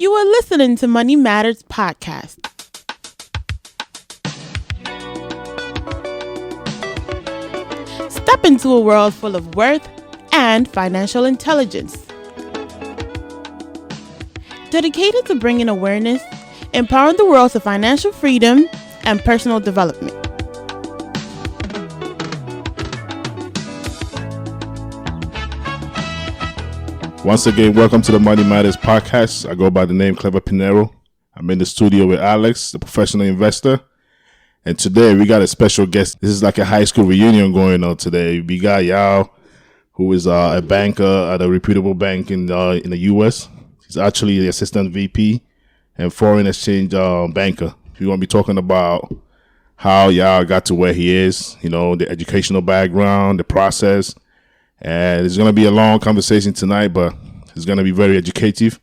You are listening to Money Matters Podcast. Step into a world full of worth and financial intelligence. Dedicated to bringing awareness, empowering the world to financial freedom and personal development. Once again, welcome to the Money Matters Podcast. I go by the name Clever Pinero. I'm in the studio with Alex, the professional investor. And today we got a special guest. This is like a high school reunion going on today. We got Yao, who is a banker at a reputable bank in the U.S. He's actually the assistant VP and foreign exchange banker. We're going to be talking about how Yao got to where he is, you know, the educational background, the process. And it's going to be a long conversation tonight, but it's going to be very educative.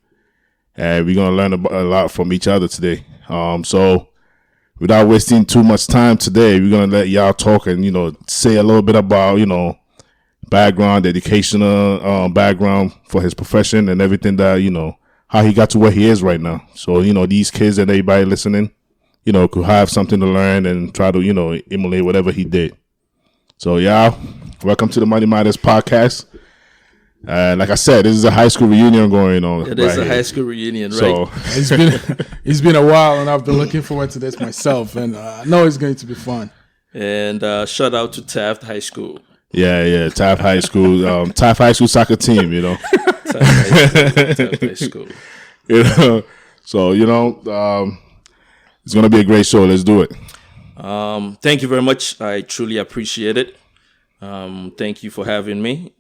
And we're going to learn a lot from each other today. So without wasting too much time today, we're going to let y'all talk and, you know, say a little bit about, you know, background, educational background for his profession and everything that, you know, how he got to where he is right now. So, you know, these kids and everybody listening, you know, could have something to learn and try to, you know, emulate whatever he did. So, y'all, welcome to the Money Matters Podcast. Like I said, this is a high school reunion going on. It is a high school reunion, right? So it's been a while, and I've been looking forward to this myself, and I know it's going to be fun. And shout out to Taft High School. Yeah, Taft High School, Taft High School soccer team, you know. Taft High School. You know, so you know, it's gonna be a great show. Let's do it. Thank you very much. I truly appreciate it. Thank you for having me.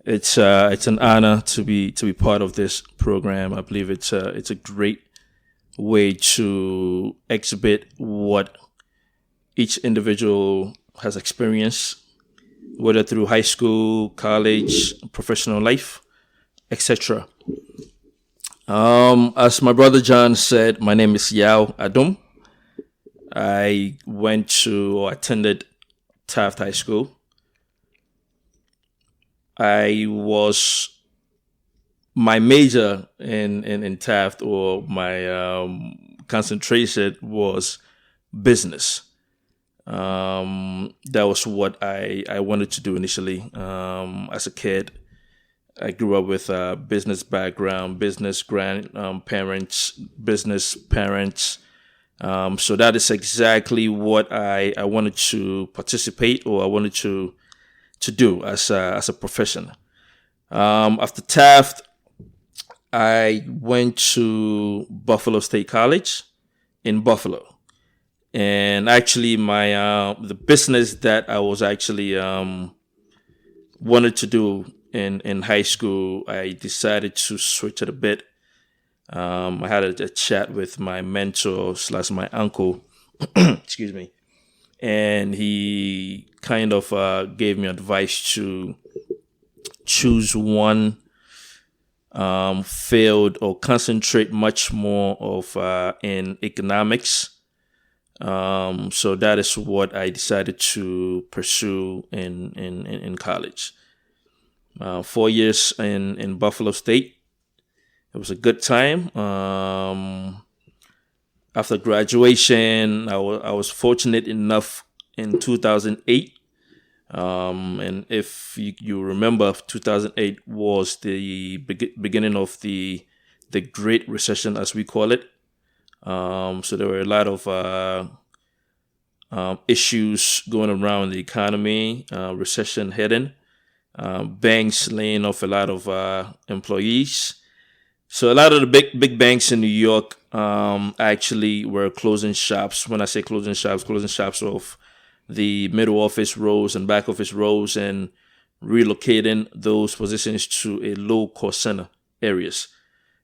It's an honor to be part of this program. I believe it's a great way to exhibit what each individual has experienced, whether through high school, college, professional life, etc. As my brother John said, my name is Yao Adom. I attended Taft High School. My major in Taft, or my concentration, was business. That was what I wanted to do initially. As a kid, I grew up with a business background, business grandparents, business parents. So that is exactly what I wanted to participate, or I wanted to do as a profession. After Taft, I went to Buffalo State College in Buffalo, and actually the business that I was actually wanted to do in high school, I decided to switch it a bit. I had a chat with my mentor / my uncle, excuse me, and he kind of gave me advice to choose one field, or concentrate much more of in economics. So that is what I decided to pursue in college. 4 years in Buffalo State. It was a good time. After graduation, I was fortunate enough in 2008. And if you remember, 2008 was the beginning of the Great Recession, as we call it. So there were a lot of issues going around the economy, recession hitting, banks laying off a lot of employees. So a lot of the big banks in New York actually were closing shops. When I say closing shops of the middle office roles and back office roles, and relocating those positions to a low cost center areas.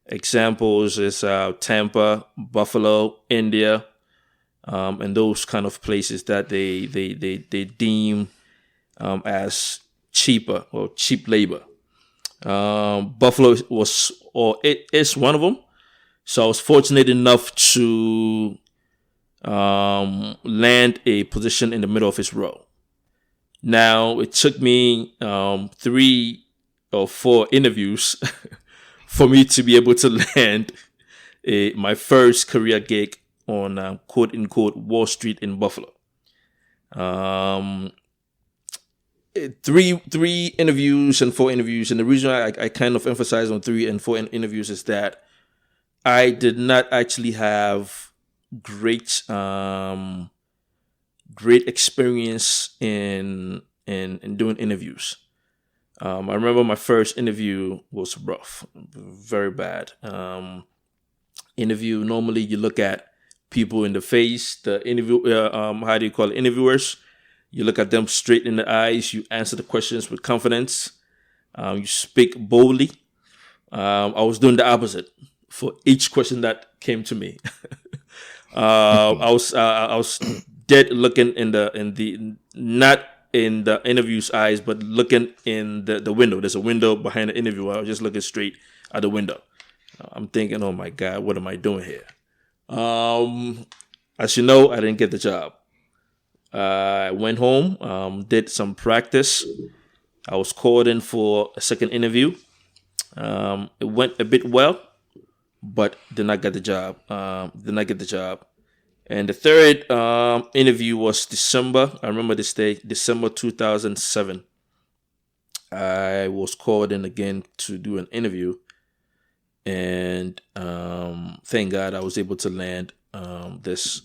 Examples is Tampa, Buffalo, India, and those kind of places that they deem as cheaper, or cheap labor. Buffalo it is one of them. So I was fortunate enough to land a position in the middle office role. Now, it took me 3 or 4 interviews for me to be able to land my first career gig on quote unquote Wall Street in Buffalo. Three interviews and 4 interviews, and the reason I kind of emphasize on 3 and 4 interviews is that I did not actually have great experience in doing interviews. I remember my first interview was rough, very bad. Interview, normally you look at people in the face, the interview, how do you call it, interviewers. You look at them straight in the eyes. You answer the questions with confidence. You speak boldly. I was doing the opposite for each question that came to me. I was dead looking in the not in the interviewer's eyes, but looking in the window. There's a window behind the interviewer. I was just looking straight at the window. I'm thinking, oh my God, what am I doing here? As you know, I didn't get the job. I went home, did some practice. I was called in for a second interview. It went a bit well, but did not get the job. And the third interview was December. I remember this day, December 2007. I was called in again to do an interview. And thank God I was able to land this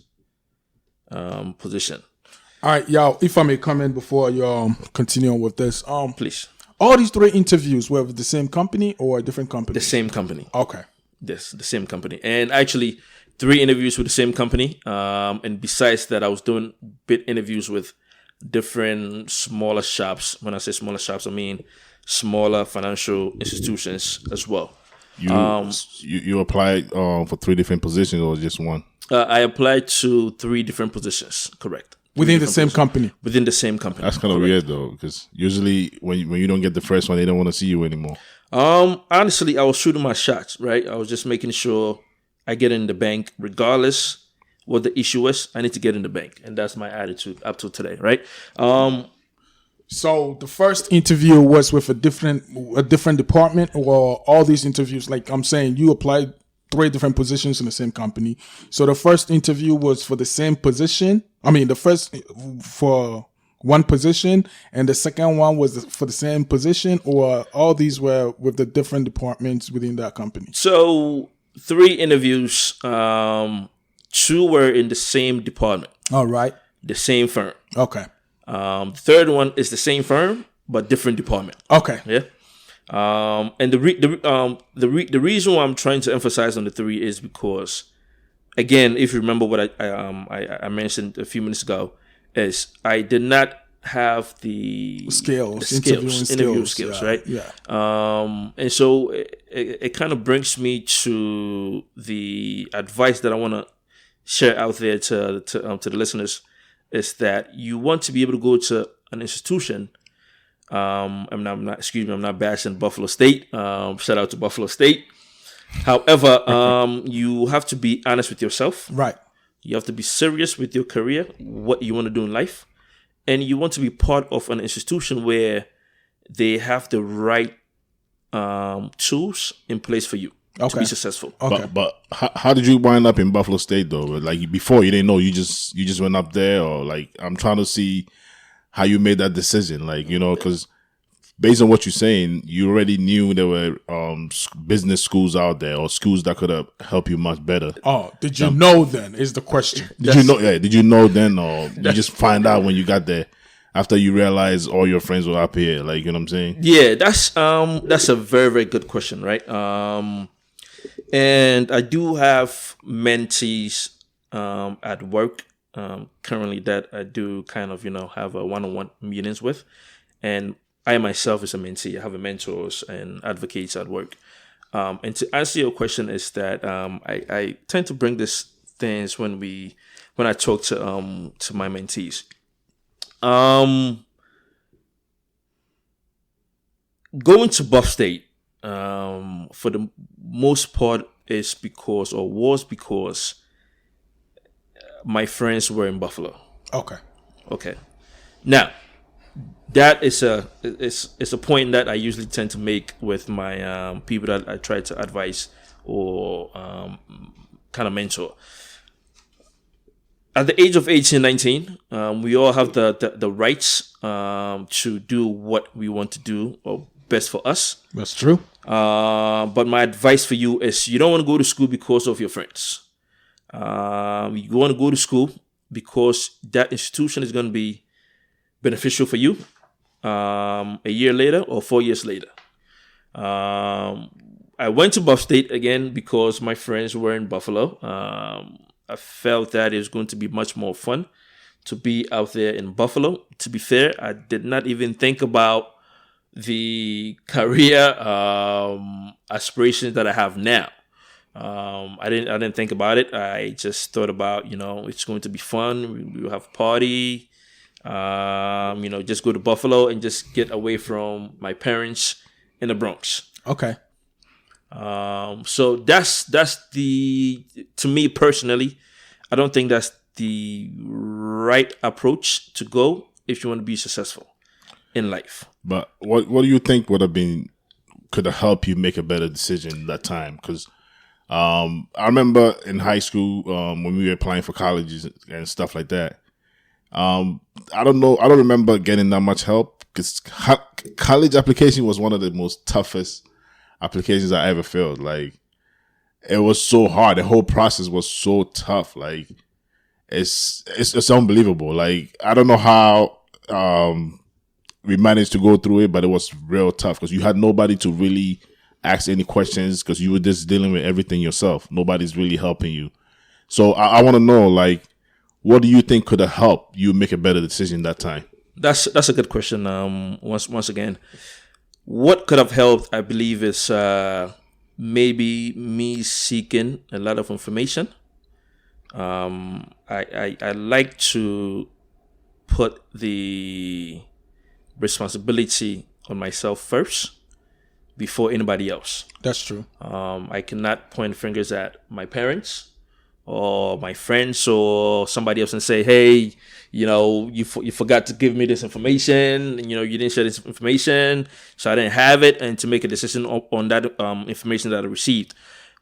position. All right, y'all, if I may comment before you continue on with this. Please. All these 3 interviews were with the same company or a different company? The same company. Okay. Yes, the same company. And actually, 3 interviews with the same company. And besides that, I was doing bit interviews with different smaller shops. When I say smaller shops, I mean smaller financial institutions as well. You applied for 3 different positions or just one? I applied to 3 different positions, correct. Within the same company? Within the same company. That's kind of weird though, because usually when you don't get the first one, they don't want to see you anymore. Honestly, I was shooting my shots, right? I was just making sure I get in the bank regardless what the issue is. I need to get in the bank. And that's my attitude up to today, right? So the first interview was with a different department, or all these interviews, like I'm saying, you applied 3 different positions in the same company. So the first interview was for the same position. I mean, the first for one position, and the second one was for the same position, or all these were with the different departments within that company? So 3 interviews, 2 were in the same department. All right. The same firm. Okay. The third one is the same firm, but different department. Okay. Yeah. And the reason why I'm trying to emphasize on the 3 is because, again, if you remember what I mentioned a few minutes ago, is I did not have the interview skills, right? Yeah. And so it kind of brings me to the advice that I want to share out there to the listeners, is that you want to be able to go to an institution. I'm not bashing Buffalo State. Shout out to Buffalo State. However, you have to be honest with yourself. Right. You have to be serious with your career, what you want to do in life, and you want to be part of an institution where they have the right tools in place for you to be successful. Okay. But how did you wind up in Buffalo State though? Like before, you didn't know. You just went up there, or like I'm trying to see how you made that decision. Like, you know, because based on what you're saying, you already knew there were business schools out there, or schools that could help you much better. Oh, did you know then is the question. Did you know? Yeah, did you know then, or you just find out when you got there after you realized all your friends were up here? Like, you know what I'm saying? Yeah, that's a very, very good question, right? And I do have mentees at work currently that I do kind of, have a one-on-one meetings with. And I myself is a mentee. I have mentors and advocates at work. And to answer your question is that I tend to bring these things when I talk to my mentees. Going to Buff State for the most part was because my friends were in Buffalo. Okay. Now, that is a point that I usually tend to make with my people that I try to advise or kind of mentor. At the age of 18, 19, we all have the rights to do what we want to do or best for us. That's true. But my advice for you is you don't want to go to school because of your friends. You want to go to school because that institution is going to be beneficial for you a year later or 4 years later. I went to Buff State again because my friends were in Buffalo. I felt that it was going to be much more fun to be out there in Buffalo. To be fair, I did not even think about the career aspirations that I have now. I didn't think about it. I just thought about, it's going to be fun. We'll have a party. Just go to Buffalo and just get away from my parents in the Bronx. Okay. So that's to me personally, I don't think that's the right approach to go if you want to be successful in life. But what do you think could have helped you make a better decision that time? Because I remember in high school when we were applying for colleges and stuff like that. I don't remember getting that much help because college application was one of the most toughest applications I ever filled. Like, it was so hard. The whole process was so tough. Like, it's unbelievable. Like, I don't know how we managed to go through it, but it was real tough because you had nobody to really ask any questions because you were just dealing with everything yourself. Nobody's really helping you. So I want to know, like, what do you think could have helped you make a better decision that time? That's a good question. Once again, what could have helped, I believe, is maybe me seeking a lot of information. I like to put the responsibility on myself first before anybody else. That's true. I cannot point fingers at my parents or my friends or somebody else and say, hey, you forgot to give me this information, and, you didn't share this information, so I didn't have it, and to make a decision on that information that I received.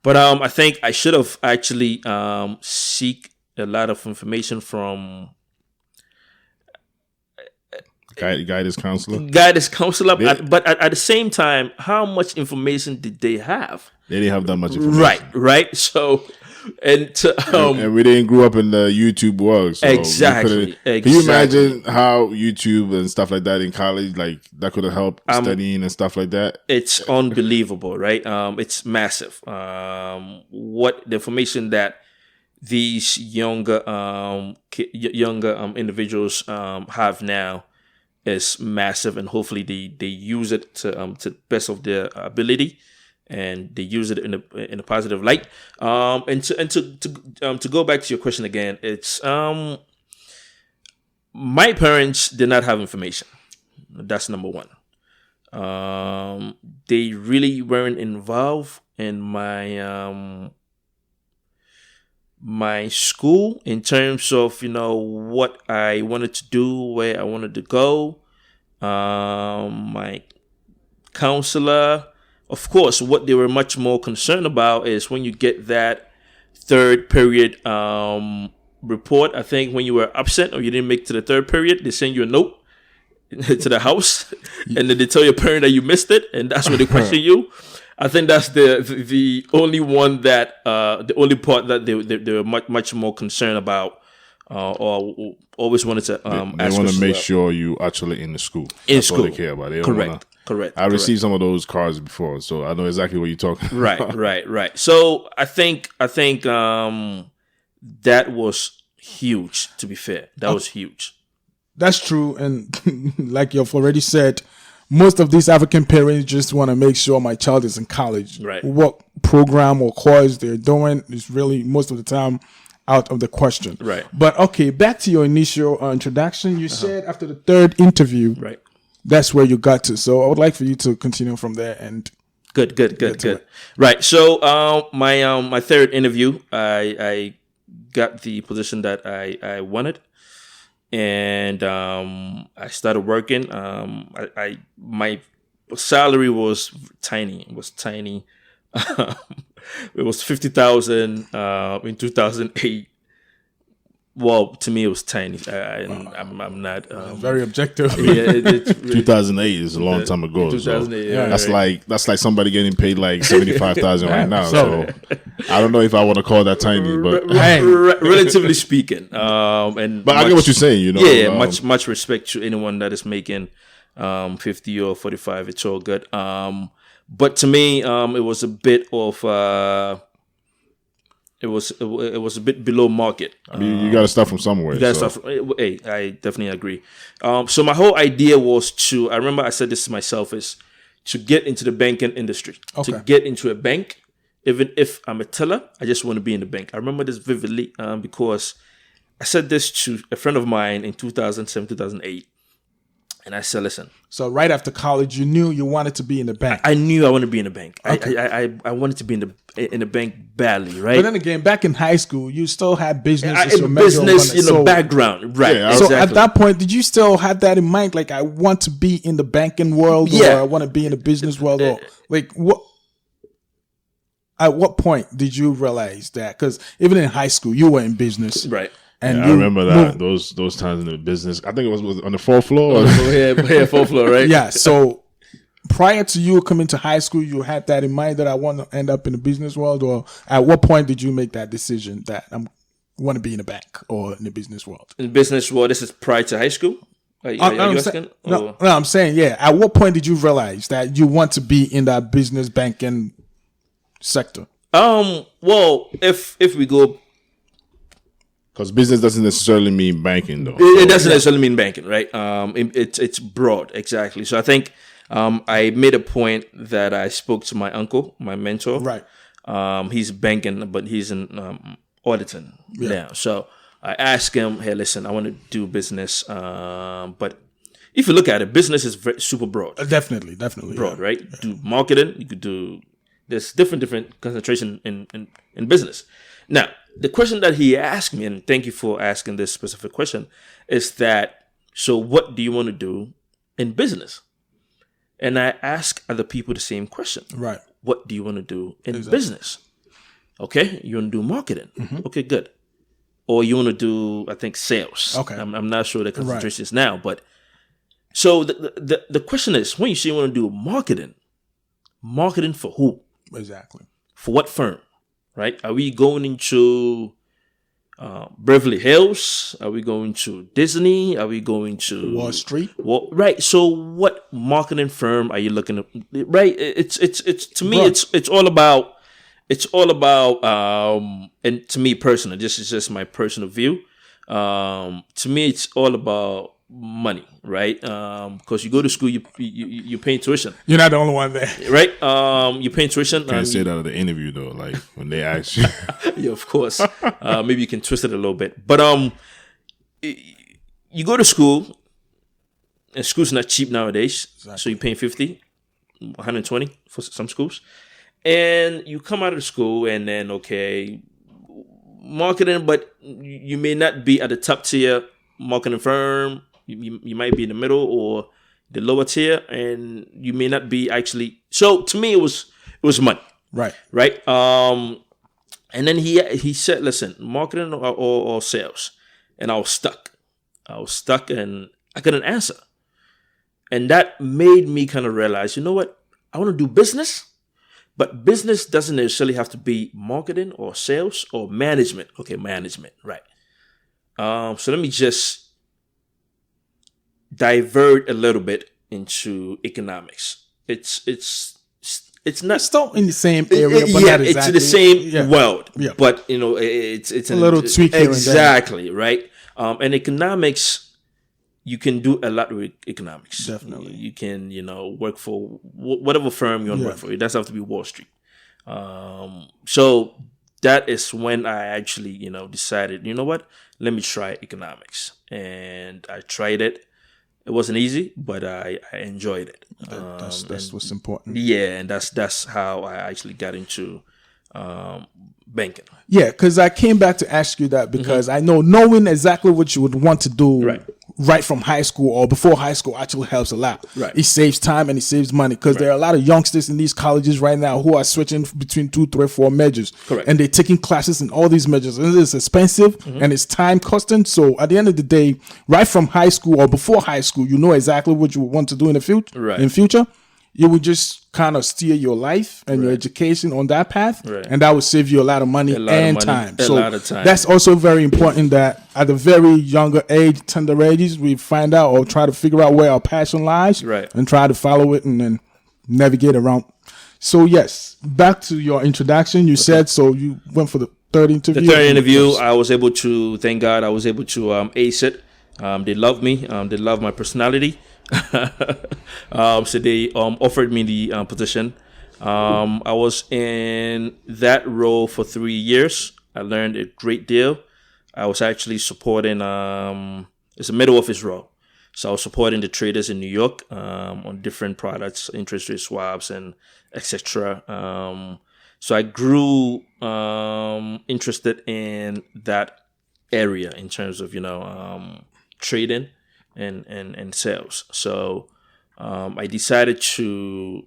But I think I should have actually seek a lot of information from guidance counselor. But at the same time, how much information did they have? They didn't have that much information. Right. So, and we didn't grow up in the YouTube world. So exactly. Can you imagine how YouTube and stuff like that in college, like that could have helped studying and stuff like that? It's unbelievable, right? It's massive. What the information that these younger individuals have now is massive, and hopefully they use it to the best of their ability, and they use it in a positive light. And to go back to your question again, it's my parents did not have information. That's number one. They really weren't involved in my school in terms of what I wanted to do, where I wanted to go. My counselor, of course, what they were much more concerned about is when you get that third period report. I think when you were absent or you didn't make it to the third period, they send you a note to the house, and then they tell your parent that you missed it, and that's when they question you. I think that's the only one that the only part that they were much more concerned about, or always wanted to they want to make sure you actually in the school. That's all they care about. They Correct. I received some of those cards before, so I know exactly what you're talking about. Right. So I think that was huge. To be fair, that was huge. That's true, and like you've already said, most of these African parents just want to make sure my child is in college. Right. What program or course they're doing is really most of the time out of the question. Right. But okay, back to your initial introduction. You said after the third interview, Right. that's where you got to. So I would like for you to continue from there. And Good. Right. So my third interview, I got the position that I wanted. and I started working. My salary was tiny. It was tiny. It was 50,000 in 2008. Well, to me, it was tiny. I'm not Very objective. Yeah, 2008 is a long time ago. 2008, So yeah, that's like somebody getting paid like 75,000 right now. So I don't know if I want to call that tiny, but relatively speaking. But I get what you're saying. You know, yeah, much respect to anyone that is making 50 or 45. It's all good. But to me, it was a bit of. It was a bit below market. I mean, you got to start from somewhere. You got to start from, hey, I definitely agree. So my whole idea was to, I remember I said this to myself, is to get into the banking industry. Okay. To get into a bank, even if I'm a teller, I just want to be in the bank. I remember this vividly because I said this to a friend of mine in 2007, 2008. And I said, listen. So right after college, you knew you wanted to be in the bank. I knew I wanted to be in the bank. Okay. I wanted to be in the bank badly, right? But then again, back in high school, you still had business. Background, right? Yeah, exactly. So at that point, did you still have that in mind? Like, I want to be in the banking world, or I want to be in the business world, or like what? At what point did you realize that? Because even in high school, you were in business, right? And I remember that those times in the business. I think it was on the fourth floor. Yeah, fourth floor, right? Yeah. So prior to you coming to high school, you had that in mind that I want to end up in the business world, or at what point did you make that decision that I want to be in the bank or in the business world? In the business world, this is prior to high school. Are you asking? No, I'm saying, yeah. At what point did you realize that you want to be in that business banking sector? Well, if we go. Because business doesn't necessarily mean banking, though. It doesn't necessarily mean banking, right? It's broad, exactly. So I think I made a point that I spoke to my uncle, my mentor. Right. He's banking, but he's in auditing now. So I asked him, hey, listen, I want to do business. But if you look at it, business is super broad. Definitely broad, right? You do marketing, you could do, there's different concentration in business. Now, the question that he asked me, and thank you for asking this specific question, is that, so what do you want to do in business? And I ask other people the same question. Right. What do you want to do in business? Okay, you want to do marketing. Mm-hmm. Okay, good. Or you want to do, I think, sales. Okay. I'm not sure the concentration is now, but so the question is, when you say you want to do marketing for who? Exactly. For what firm? Right? Are we going into Beverly Hills? Are we going to Disney? Are we going to Wall Street? Well, right. So, what marketing firm are you looking at? Right. It's to me, it's all about, and to me personally, this is just my personal view. To me, it's all about money, right? Because you go to school, you pay tuition. You're not the only one there, right? You pay tuition. Can't say that at the interview though. Like when they ask you, yeah, of course. Maybe you can twist it a little bit, but you go to school, and school's not cheap nowadays. Exactly. So you're paying 50, 120 for some schools, and you come out of school, and then marketing, but you may not be at the top tier marketing firm. You might be in the middle or the lower tier, and you may not be actually. So to me, it was money, right? And then he said, "Listen, marketing or sales," and I was stuck, and I couldn't answer, and that made me kind of realize, you know what? I want to do business, but business doesn't necessarily have to be marketing or sales or management. Okay, management, right? So let me just divert a little bit into economics. It's not still in the same area, but not exactly. It's in the same world. Yeah. But it's a little tweak here exactly, right? And economics, you can do a lot with economics. Definitely, you can work for whatever firm you want to work for. It doesn't have to be Wall Street. So that is when I actually decided, you know what? Let me try economics, and I tried it. It wasn't easy, but I enjoyed it. That's what's important. Yeah, and that's how I actually got into banking. Yeah, because I came back to ask you that because I know knowing exactly what you would want to do right from high school or before high school actually helps a lot. Right. It saves time and it saves money because there are a lot of youngsters in these colleges right now who are switching between 2, 3, 4 majors. Correct. And they're taking classes in all these majors. And it's expensive and it's time costing. So at the end of the day, right from high school or before high school, you know exactly what you want to do in the future. Right. In future, you would just kind of steer your life and your education on that path, Right. and that would save you a lot of money and time. A lot of time. That's also very important that at a very younger age, tender ages, we find out or try to figure out where our passion lies, Right. and try to follow it and then navigate around. So yes, back to your introduction. You said so you went for the third interview. The third interview, I was able to, thank God, I was able to ace it. They love me. They love my personality. So they offered me the position. I was in that role for 3 years. I learned a great deal. I was actually supporting, it's a middle office role. So I was supporting the traders in New York on different products, interest rate swaps and etc. So I grew interested in that area in terms of, trading and sales. So I decided to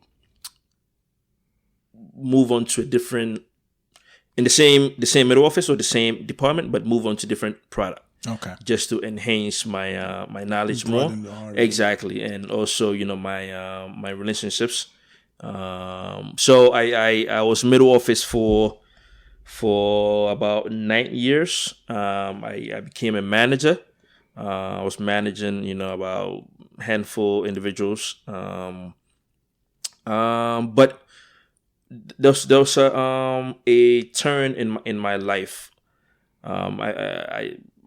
move on to a different, in the same middle office or the same department, but move on to different product. Okay. Just to enhance my my knowledge more. Exactly, and also my relationships. So I was middle office for about 9 years. I became a manager. I was managing about a handful individuals. But there was a turn in my life.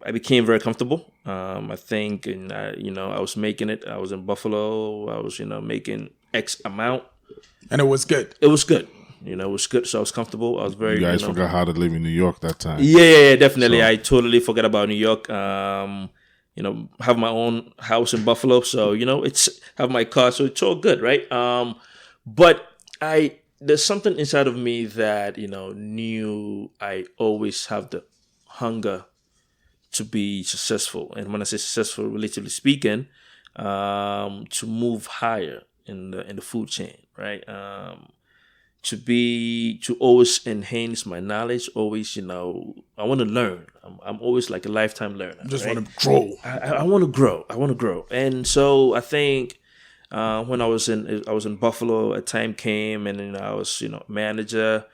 I became very comfortable. I think, and I was making it. I was in Buffalo. I was making X amount, and it was good. It was good. It was good. So I was comfortable. I was very. You guys forgot how to live in New York that time. Yeah, definitely. So. I totally forgot about New York. Have my own house in Buffalo, so it's have my car, so it's all good, right? But there's something inside of me that knew I always have the hunger to be successful, and when I say successful, relatively speaking, to move higher in the food chain, right? To always enhance my knowledge, always, I want to learn. I'm always like a lifetime learner. Just right? want to grow. I want to grow. I want to grow. And so I think when I was in Buffalo, a time came and I was, manager,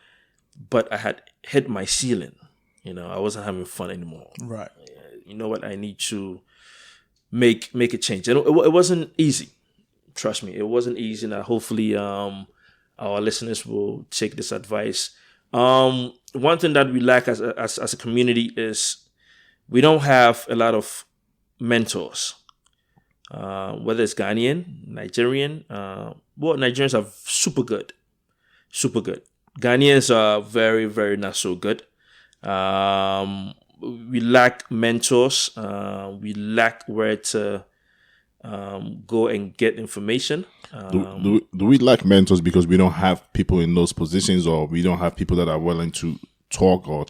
but I had hit my ceiling. I wasn't having fun anymore. Right. You know what? I need to make a change. It wasn't easy. Trust me, it wasn't easy. And hopefully, our listeners will take this advice. One thing that we lack as a community is we don't have a lot of mentors. Whether it's Ghanaian, Nigerian. Nigerians are super good. Ghanaians are very, very not so good. We lack mentors. We lack where to go and get information. Do we lack mentors because we don't have people in those positions, or we don't have people that are willing to talk, or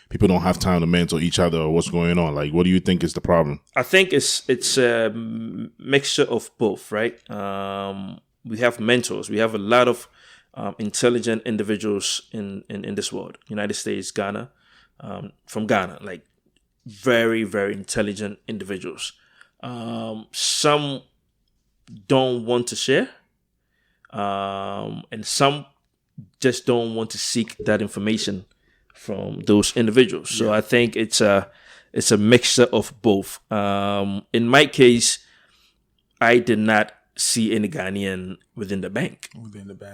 people don't have time to mentor each other, or what's going on? Like, what do you think is the problem? I think it's a mixture of both, right? We have mentors. We have a lot of intelligent individuals in this world, United States, Ghana, from Ghana, like very, very intelligent individuals. Some don't want to share, and some just don't want to seek that information from those individuals. So I think it's a mixture of both. In my case, I did not see any Ghanaian within the bank.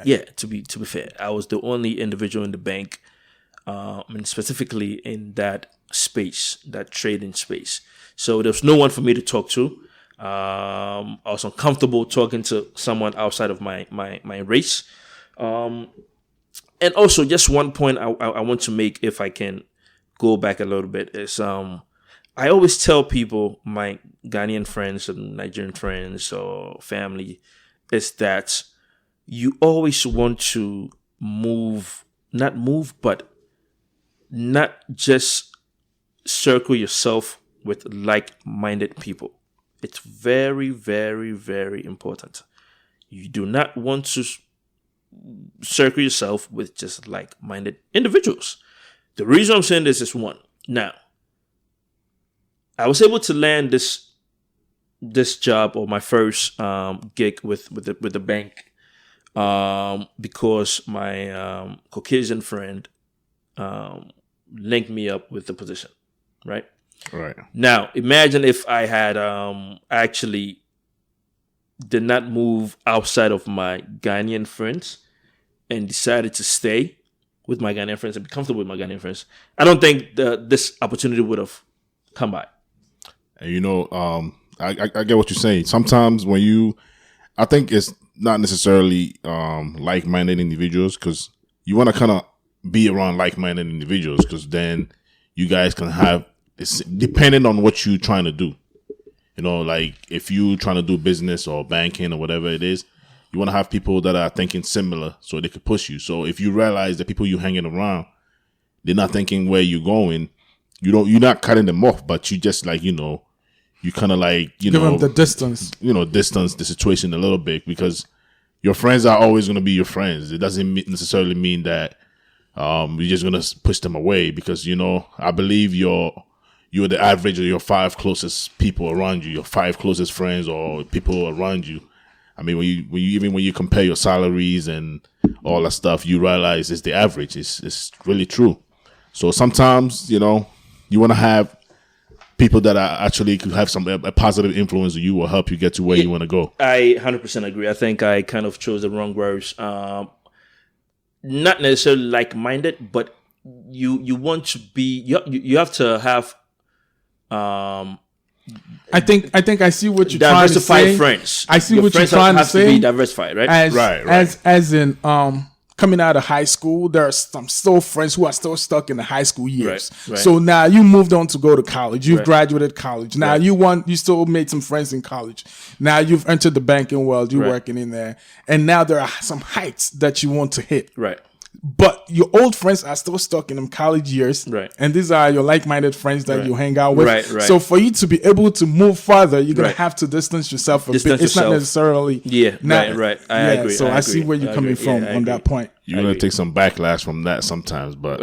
Yeah, to be fair, I was the only individual in the bank, and specifically in that space, that trading space. So there was no one for me to talk to. I was uncomfortable talking to someone outside of my race. And also, just one point I want to make, if I can go back a little bit, is I always tell people, my Ghanaian friends and Nigerian friends or family, is that you always want to but not just circle yourself with like-minded people. It's very, very, very important. You do not want to circle yourself with just like-minded individuals. The reason I'm saying this is one. Now, I was able to land this job, or my first gig with the bank, because my Caucasian friend linked me up with the position, right? Right. Now, imagine if I had actually did not move outside of my Ghanaian friends and decided to stay with my Ghanaian friends and be comfortable with my Ghanaian friends. I don't think this opportunity would have come by. And I get what you're saying. Sometimes I think it's not necessarily like-minded individuals, because you want to kind of be around like-minded individuals, because then you guys can have, it's depending on what you're trying to do. Like if you're trying to do business or banking or whatever it is, you want to have people that are thinking similar so they can push you. So if you realize the people you're hanging around, they're not thinking where you're going, you're not cutting them off, but you just like, you kind of like, give them the distance. Distance the situation a little bit, because your friends are always going to be your friends. It doesn't necessarily mean that you're just going to push them away, because, I believe you're the average of your 5 closest people around you, your 5 closest friends or people around you. I mean, when you compare your salaries and all that stuff, you realize it's the average. It's really true. So sometimes, you want to have people that are actually could have a positive influence on you or help you get to where you want to go. I 100% agree. I think I kind of chose the wrong words. Not necessarily like-minded, but you want to be. You have to have. I think I see what you're trying to say. Diversified friends. I see Your what you're friends trying to have say. To be diversified, right? Right. As in coming out of high school, there are some still friends who are still stuck in the high school years. Right. So now you moved on to go to college. You've Right. graduated college. Now Right. you still made some friends in college. Now you've entered the banking world. You're Right. working in there, and now there are some heights that you want to hit. Right. But your old friends are still stuck in them college years. Right. And these are your like-minded friends that Right. you hang out with. Right. So for you to be able to move further, you're going Right. to have to distance yourself a Distance bit. It's not yourself. necessarily. Yeah, right. I agree. So I see where you're coming from on that point. You're going to take some backlash from that sometimes, but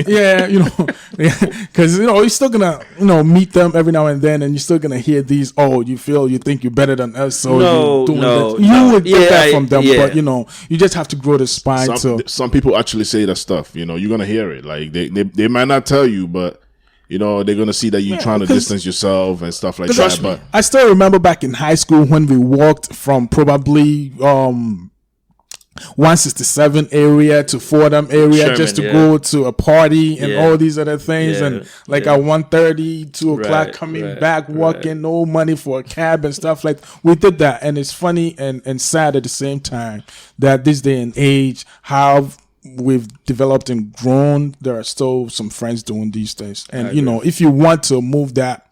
Yeah, because you're still gonna meet them every now and then, and you're still gonna hear these. Oh, you think you're better than us, so you're doing this. You would get that from them, but you just have to grow the spine. some people actually say that stuff. You're gonna hear it. Like they might not tell you, but they're gonna see that you're trying to distance yourself and stuff like that. But I still remember back in high school when we walked from probably 167 area to Fordham area, Sherman, just to yeah. go to a party and Yeah. all these other things, Yeah, and at 1:30, 2 o'clock Right, coming right, back, walking, no money for a cab and stuff like. We did that, and it's funny and sad at the same time that this day and age, how we've developed and grown, there are still some friends doing these things, and if you want to move that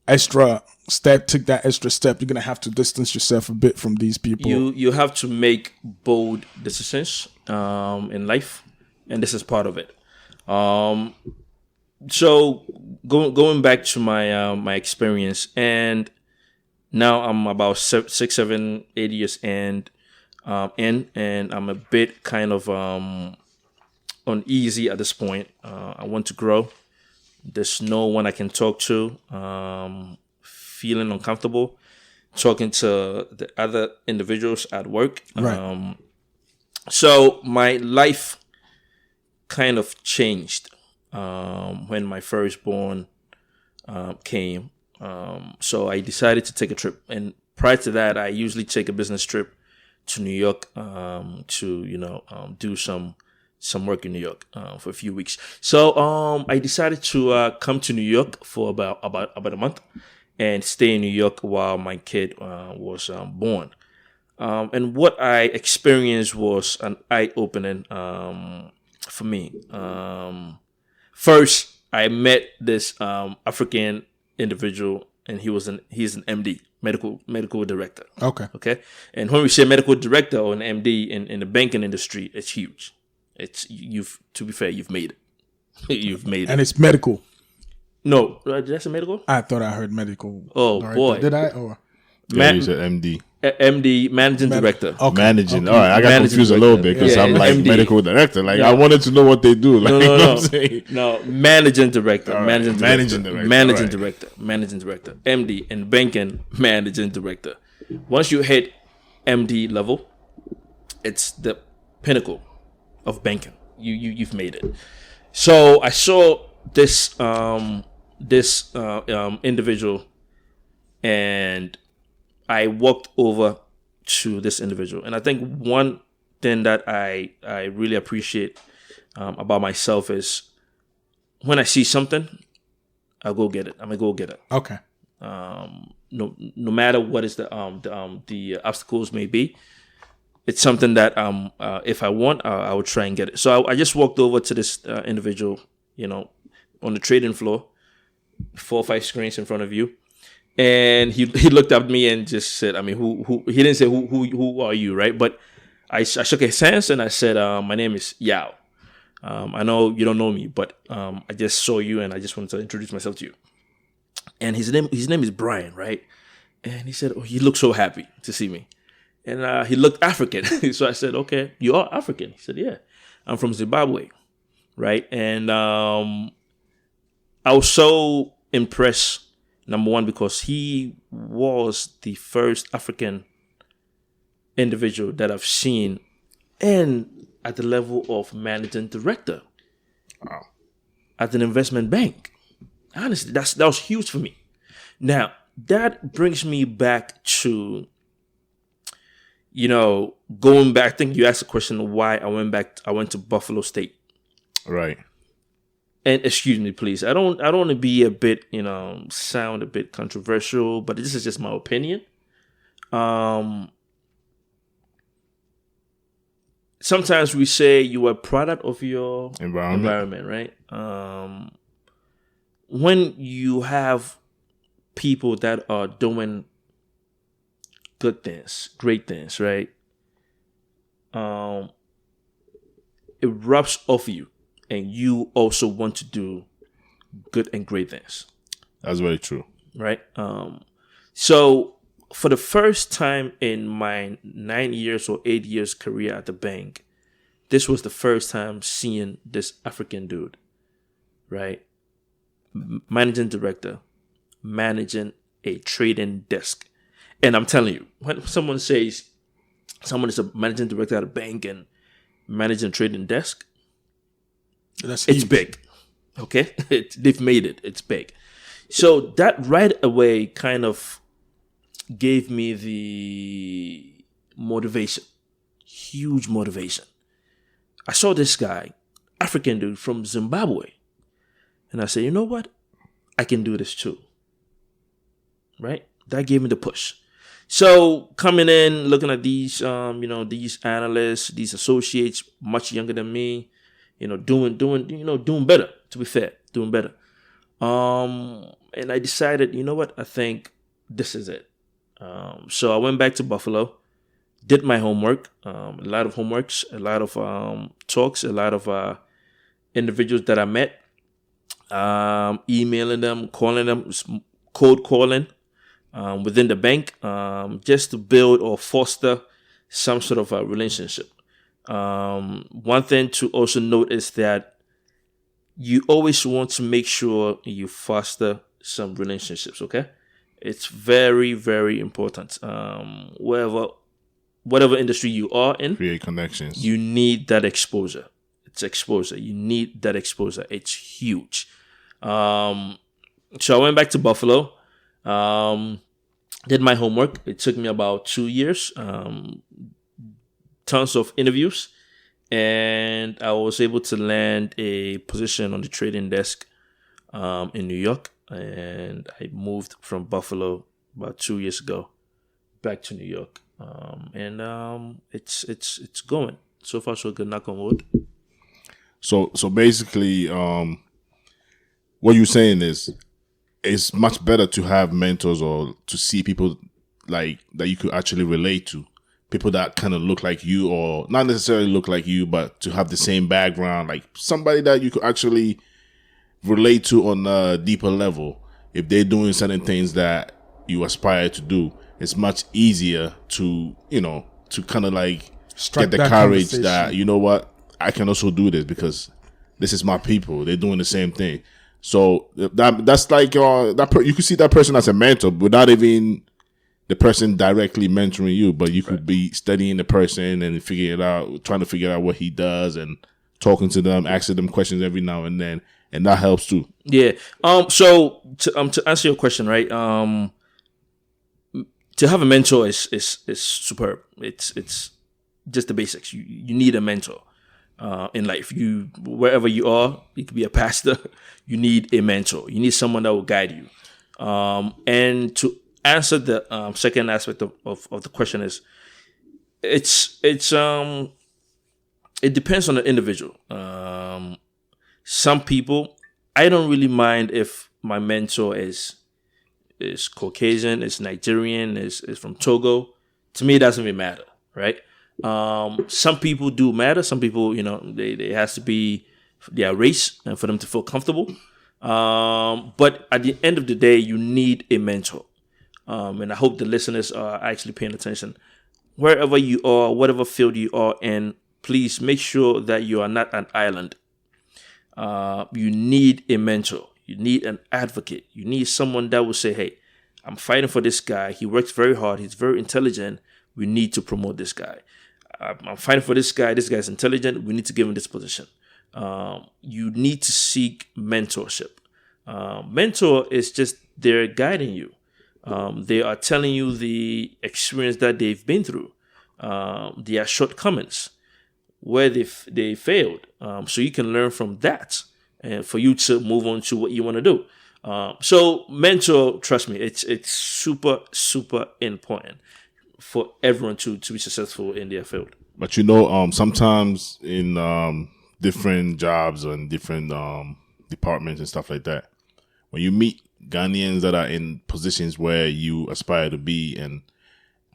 extra step, take that extra step, you're gonna have to distance yourself a bit from these people. You have to make bold decisions in life, and this is part of it. So going back to my my experience, and now I'm about 6, 7, 8 years in, and I'm a bit kind of uneasy at this point. I want to grow. There's no one I can talk to. Feeling uncomfortable talking to the other individuals at work. Right. So my life kind of changed when my firstborn came. So I decided to take a trip. And prior to that, I usually take a business trip to New York to do some work in New York for a few weeks. So I decided to come to New York for about a month and stay in New York while my kid was born. And what I experienced was an eye-opening for me. First, I met this African individual, and he's an MD, medical director. Okay. And when we say medical director or an MD in the banking industry, it's huge. To be fair, you've made it. You've made it. And it's medical. No, did I say medical? I thought I heard medical. Oh, director. boy. Did I? Or Yeah, you said MD. MD, managing director. okay. Managing. Okay. All right, I got Managing confused a little director. bit because Yeah, I'm like MD. medical director. Like Yeah. I wanted to know what they do. Like, No, you know no, what I'm saying? no. Managing director. All right, Managing director. managing director, Managing all right. director. Managing director. MD in banking, managing director. Once you hit MD level, it's the pinnacle of banking. You've made it. So I saw this individual, and I walked over to this individual, and I think one thing that I really appreciate about myself is when I see something, I'll go get it. I'm gonna go get it. Okay. No matter what is the obstacles may be, it's something that if I want, I will try and get it. So I just walked over to this individual, on the trading floor, 4 or 5 screens in front of you, and he looked up at me and just said, I mean, who he didn't say who are you, right? But I shook his hands and I said, my name is Yao. I know you don't know me, but I just saw you and I just wanted to introduce myself to you. And his name is Brian, right? And he said, oh, he looked so happy to see me. And he looked African. So I said, okay, you are African? He said, yeah, I'm from Zimbabwe, right? And I was so impressed, number one, because he was the first African individual that I've seen and at the level of managing director at an investment bank. Honestly, that was huge for me. Now, that brings me back to, going back. I think you asked the question why I went to Buffalo State. Right. And excuse me, please. I don't want to be a bit, sound a bit controversial, but this is just my opinion. Sometimes we say you are a product of your environment, right? When you have people that are doing good things, great things, right? It rubs off you, and you also want to do good and great things. That's very true. Right? So for the first time in my 9 years or 8 years career at the bank, this was the first time seeing this African dude, right? Managing director, managing a trading desk. And I'm telling you, when someone says someone is a managing director at a bank and managing a trading desk, it's huge. big. Okay? They've made it. It's big. So that right away kind of gave me the motivation, huge motivation. I saw this guy, African dude from Zimbabwe, and I said, you know what? I can do this too. Right? That gave me the push. So coming in, looking at these, these analysts, these associates, much younger than me, doing better. To be fair, doing better. And I decided, you know what? I think this is it. So I went back to Buffalo, did my homework, a lot of homeworks, a lot of talks, a lot of individuals that I met, emailing them, calling them, cold calling within the bank, just to build or foster some sort of a relationship. One thing to also note is that you always want to make sure you foster some relationships, okay? It's very, very important. Whatever industry you are in, create connections. You need that exposure. It's exposure. You need that exposure. It's huge. So I went back to Buffalo, did my homework. It took me about 2 years, tons of interviews, and I was able to land a position on the trading desk in New York. And I moved from Buffalo about 2 years ago back to New York. It's going. So far, so good, knock on wood. So basically, what you're saying is it's much better to have mentors or to see people like that you could actually relate to. People that kind of look like you, or not necessarily look like you, but to have the same background, like somebody that you could actually relate to on a deeper level. If they're doing certain things that you aspire to do, it's much easier to, to kind of like Strike get the that courage conversation. that, you know what, I can also do this because this is my people. They're doing the same thing. So that's like you could see that person as a mentor without even the person directly mentoring you, but you could be studying the person and trying to figure out what he does and talking to them, asking them questions every now and then, and that helps too. Yeah. So to answer your question, right? To have a mentor is superb. It's just the basics. You need a mentor in life. Wherever you are, you could be a pastor. You need a mentor. You need someone that will guide you. And to answer the second aspect of the question is, it depends on the individual. Some people, I don't really mind if my mentor is Caucasian, is Nigerian, is from Togo. To me, it doesn't really matter, right? Some people do matter. Some people, they has to be their race and for them to feel comfortable. But at the end of the day, you need a mentor. And I hope the listeners are actually paying attention. Wherever you are, whatever field you are in, please make sure that you are not an island. You need a mentor. You need an advocate. You need someone that will say, hey, I'm fighting for this guy. He works very hard. He's very intelligent. We need to promote this guy. I'm fighting for this guy. This guy's intelligent. We need to give him this position. You need to seek mentorship. Mentor is just they're guiding you. They are telling you the experience that they've been through, their shortcomings, where they failed, so you can learn from that, and for you to move on to what you want to do. So mentor, trust me, it's super, super important for everyone to be successful in their field. But sometimes in different jobs and different departments and stuff like that, when you meet Ghanaians that are in positions where you aspire to be, and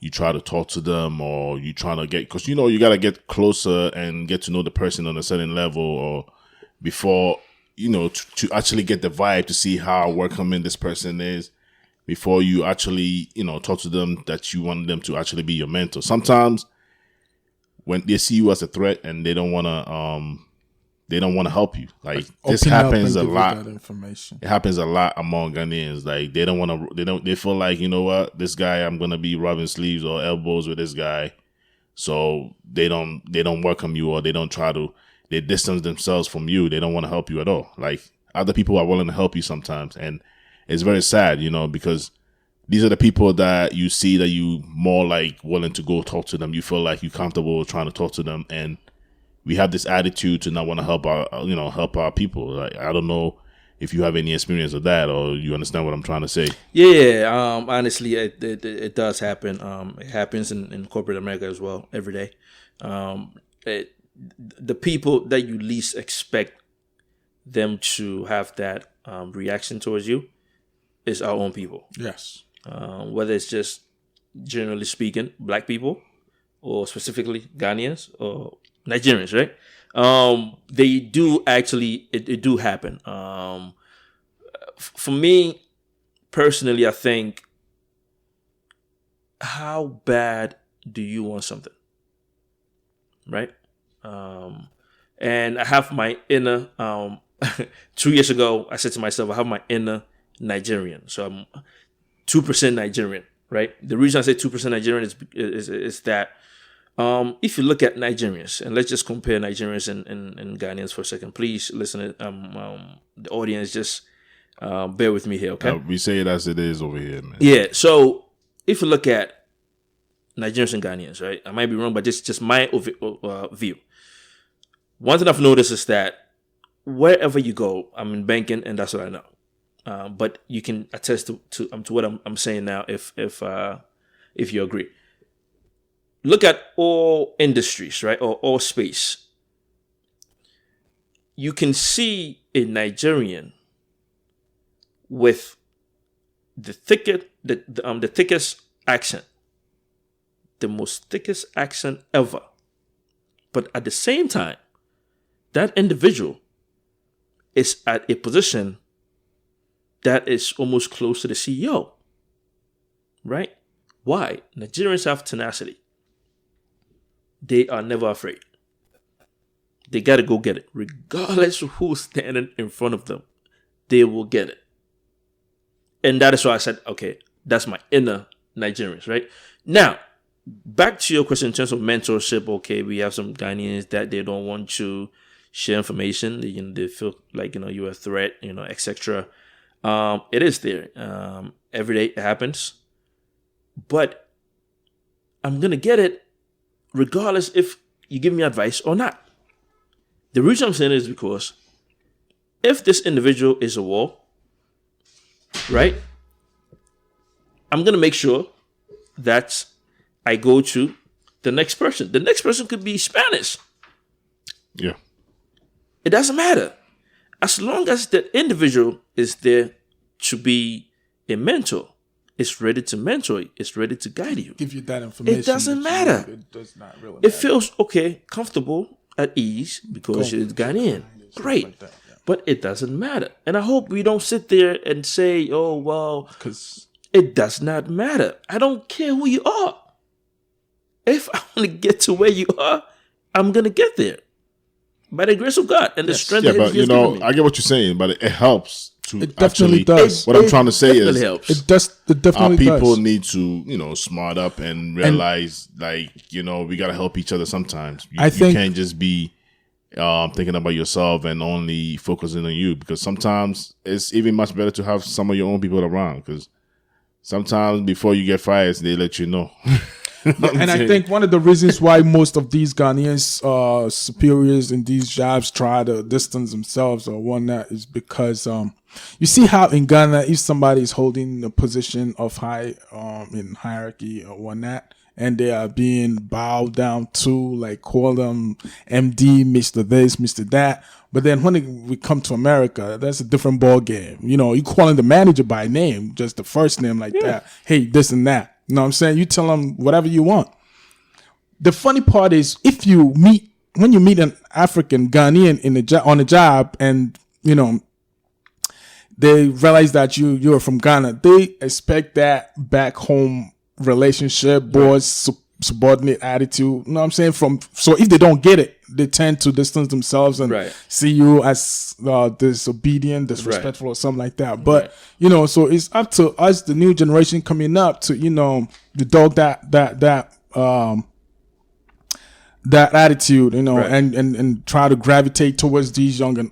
you try to talk to them, or you trying to because you got to get closer and get to know the person on a certain level, or before to actually get the vibe to see how welcoming this person is, before you actually talk to them that you want them to actually be your mentor. Sometimes when they see you as a threat and they don't want to help you. Like this happens a lot. It happens a lot among Ghanaians. Like they don't want to. They feel like, you know what, this guy, I'm gonna be rubbing sleeves or elbows with this guy, so they don't welcome you, or they distance themselves from you. They don't want to help you at all. Like other people are willing to help you sometimes, and it's very sad, because these are the people that you see that you more like willing to go talk to them. You feel like you're comfortable trying to talk to them, and we have this attitude to not want to help our people. Like, I don't know if you have any experience of that, or you understand what I'm trying to say. Yeah. Honestly, it does happen. It happens in corporate America as well every day. The people that you least expect them to have that reaction towards you is our own people. Yes. Whether it's just generally speaking, black people, or specifically Ghanaians or Nigerians, right? They do actually, it do happen. For me personally, I think, how bad do you want something, right? And I have my inner, 2 years ago, I said to myself, I have my inner Nigerian. So I'm 2% Nigerian, right? The reason I say 2% Nigerian is that if you look at Nigerians, and let's just compare Nigerians and Ghanaians for a second, please listen. The audience, just bear with me here, okay? We say it as it is over here, man. Yeah. So if you look at Nigerians and Ghanaians, right? I might be wrong, but this is just my view. One thing I've noticed is that wherever you go, I'm in banking, and that's what I know. But you can attest to what I'm saying now, if you agree. Look at all industries, right, or all space. You can see a Nigerian with the thickest accent, the most thickest accent ever. But at the same time, that individual is at a position that is almost close to the CEO, right? Why? Nigerians have tenacity. They are never afraid. They got to go get it. Regardless of who's standing in front of them, they will get it. And that is why I said, okay, that's my inner Nigerians, right? Now, back to your question in terms of mentorship. Okay, we have some Ghanaians that they don't want to share information. They feel like, you're a threat, etc. It is there. Every day it happens. But I'm going to get it regardless if you give me advice or not. The reason I'm saying it is because if this individual is a wall, right, I'm going to make sure that I go to the next person. The next person could be Spanish. Yeah. It doesn't matter. As long as the individual is there to be a mentor, is ready to mentor you, is ready to guide you. Give you that information. It doesn't matter. It does not really It matter. feels okay, comfortable, at ease because it's Ghanaian. Great. Like that, yeah. But it doesn't matter. And I hope we don't sit there and say, oh, well, Because it does not matter. I don't care who you are. If I want to get to where you are, I'm going to get there. By the grace of God and the strength Yeah, that but He has given me. I get what you're saying, but it helps to it definitely actually. does. What I'm trying to say Definitely is, helps. It does. It our definitely people does. need to, smart up and realize, we gotta help each other sometimes. I think- you can't just be thinking about yourself and only focusing on you, because sometimes it's even much better to have some of your own people around, because sometimes before you get fired, they let you know. And I think one of the reasons why most of these Ghanaians superiors in these jobs try to distance themselves or whatnot is because you see how in Ghana, if somebody is holding a position of high in hierarchy or whatnot, and they are being bowed down to, like call them MD, Mr. This, Mr. That. But then when we come to America, that's a different ball game. You calling the manager by name, just the first name like that. Hey, this and that. You know what I'm saying? You tell them whatever you want. The funny part is when you meet an African Ghanaian on a job and, they realize that you're from Ghana, they expect that back home relationship, boss, subordinate attitude. You know what I'm saying? So if they don't get it, they tend to distance themselves and Right. see you as disobedient, disrespectful, or something like that. But so it's up to us, the new generation coming up, to the dog that attitude, Right. and try to gravitate towards these young and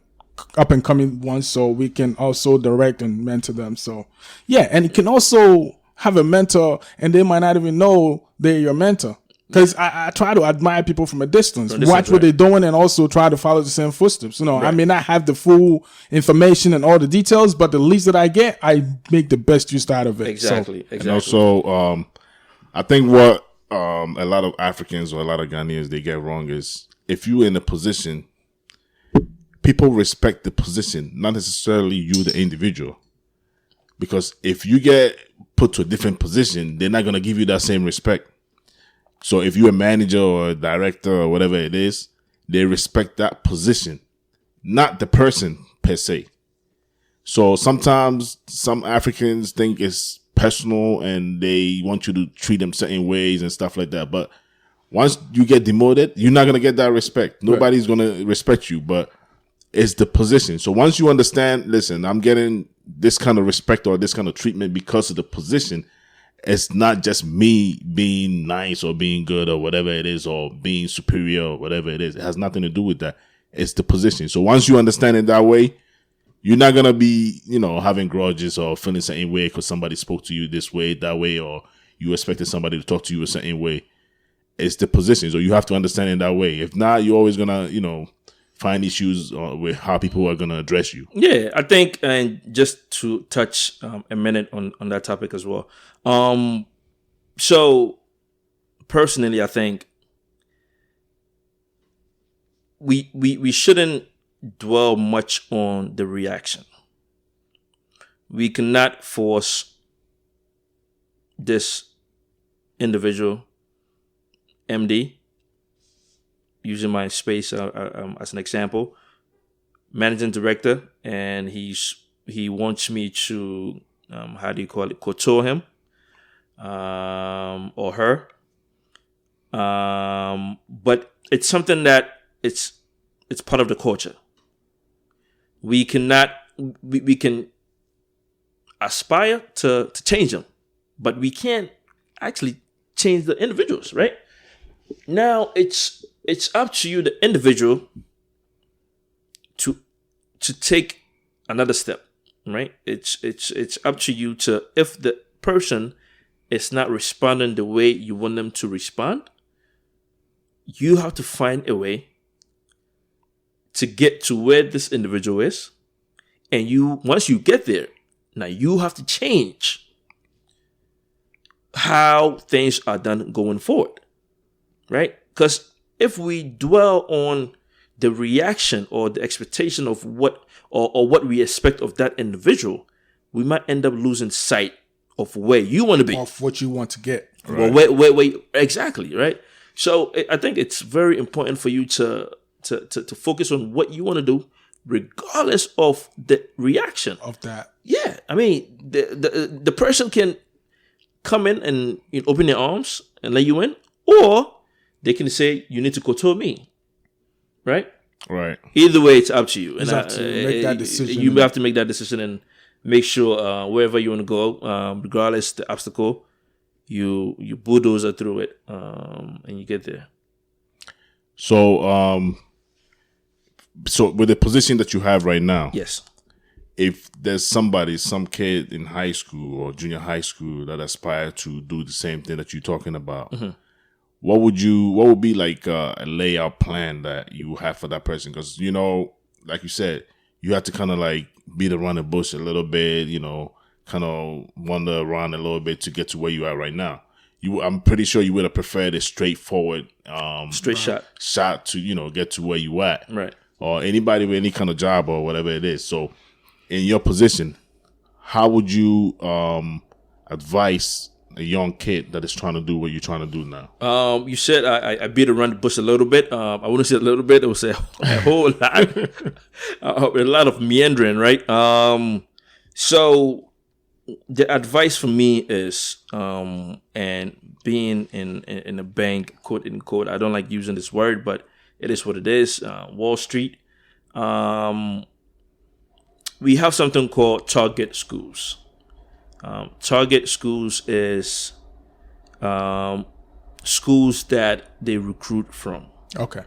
up and coming ones, so we can also direct and mentor them. So and it can also have a mentor, and they might not even know they're your mentor. Because I try to admire people from a distance, watch what they're doing, and also try to follow the same footsteps. I may not have the full information and all the details, but the least that I get, I make the best use out of it. Exactly. And also, I think what a lot of Africans or a lot of Ghanaians, they get wrong is, if you're in a position, people respect the position, not necessarily you, the individual. Because if you get put to a different position, they're not going to give you that same respect. So if you're a manager or a director or whatever it is, they respect that position, not the person per se. So sometimes some Africans think it's personal and they want you to treat them certain ways and stuff like that. But once you get demoted, you're not going to get that respect. Nobody's going to respect you, but it's the position. So once you understand, listen, I'm getting this kind of respect or this kind of treatment because of the position, it's not just me being nice or being good or whatever it is, or being superior or whatever it is. It has nothing to do with that. It's the position. So once you understand it that way, you're not going to be, having grudges or feeling a certain way because somebody spoke to you this way, that way, or you expected somebody to talk to you a certain way. It's the position. So you have to understand it that way. If not, you're always going to, find issues with how people are going to address you. Yeah, I think, and just to touch a minute on that topic as well. So personally, I think we shouldn't dwell much on the reaction. We cannot force this individual, MD, using my space as an example, managing director, and he wants me to couture him, or her. But it's something that it's part of the culture. We can aspire to change them, but we can't actually change the individuals, right? Now it's up to you, the individual, to take another step, right? It's up to you to, if the person is not responding the way you want them to respond, you have to find a way to get to where this individual is. And once you get there, now you have to change how things are done going forward, right? Because if we dwell on the reaction or the expectation of what we expect of that individual, we might end up losing sight of where you want to be, of what you want to get. Right. Well, where exactly, right? So I think it's very important for you to focus on what you want to do, regardless of the reaction of that. Yeah, I mean, the person can come in and open their arms and let you in, or they can say, you need to couture me, right? Right. Either way, it's up to you. You have to make that decision. You have to make that decision and make sure wherever you want to go, regardless the obstacle, you bulldozer through it, and you get there. So, so with the position that you have right now, yes, if there's some kid in high school or junior high school that aspire to do the same thing that you're talking about, mm-hmm. what would be like a layout plan that you have for that person? Because, like you said, you have to kind of like beat around the bush a little bit, kind of wander around a little bit to get to where you are right now. I'm pretty sure you would have preferred a straightforward, straight shot to, get to where you at. Right. Or anybody with any kind of job or whatever it is. So in your position, how would you advise a young kid that is trying to do what you're trying to do now? You said I beat around the bush a little bit. I wouldn't say a little bit. I would say a whole lot. A lot of meandering, right? So the advice for me is, and being in a bank, quote unquote, I don't like using this word, but it is what it is. Wall Street. We have something called target schools. Target schools is schools that they recruit from. Okay.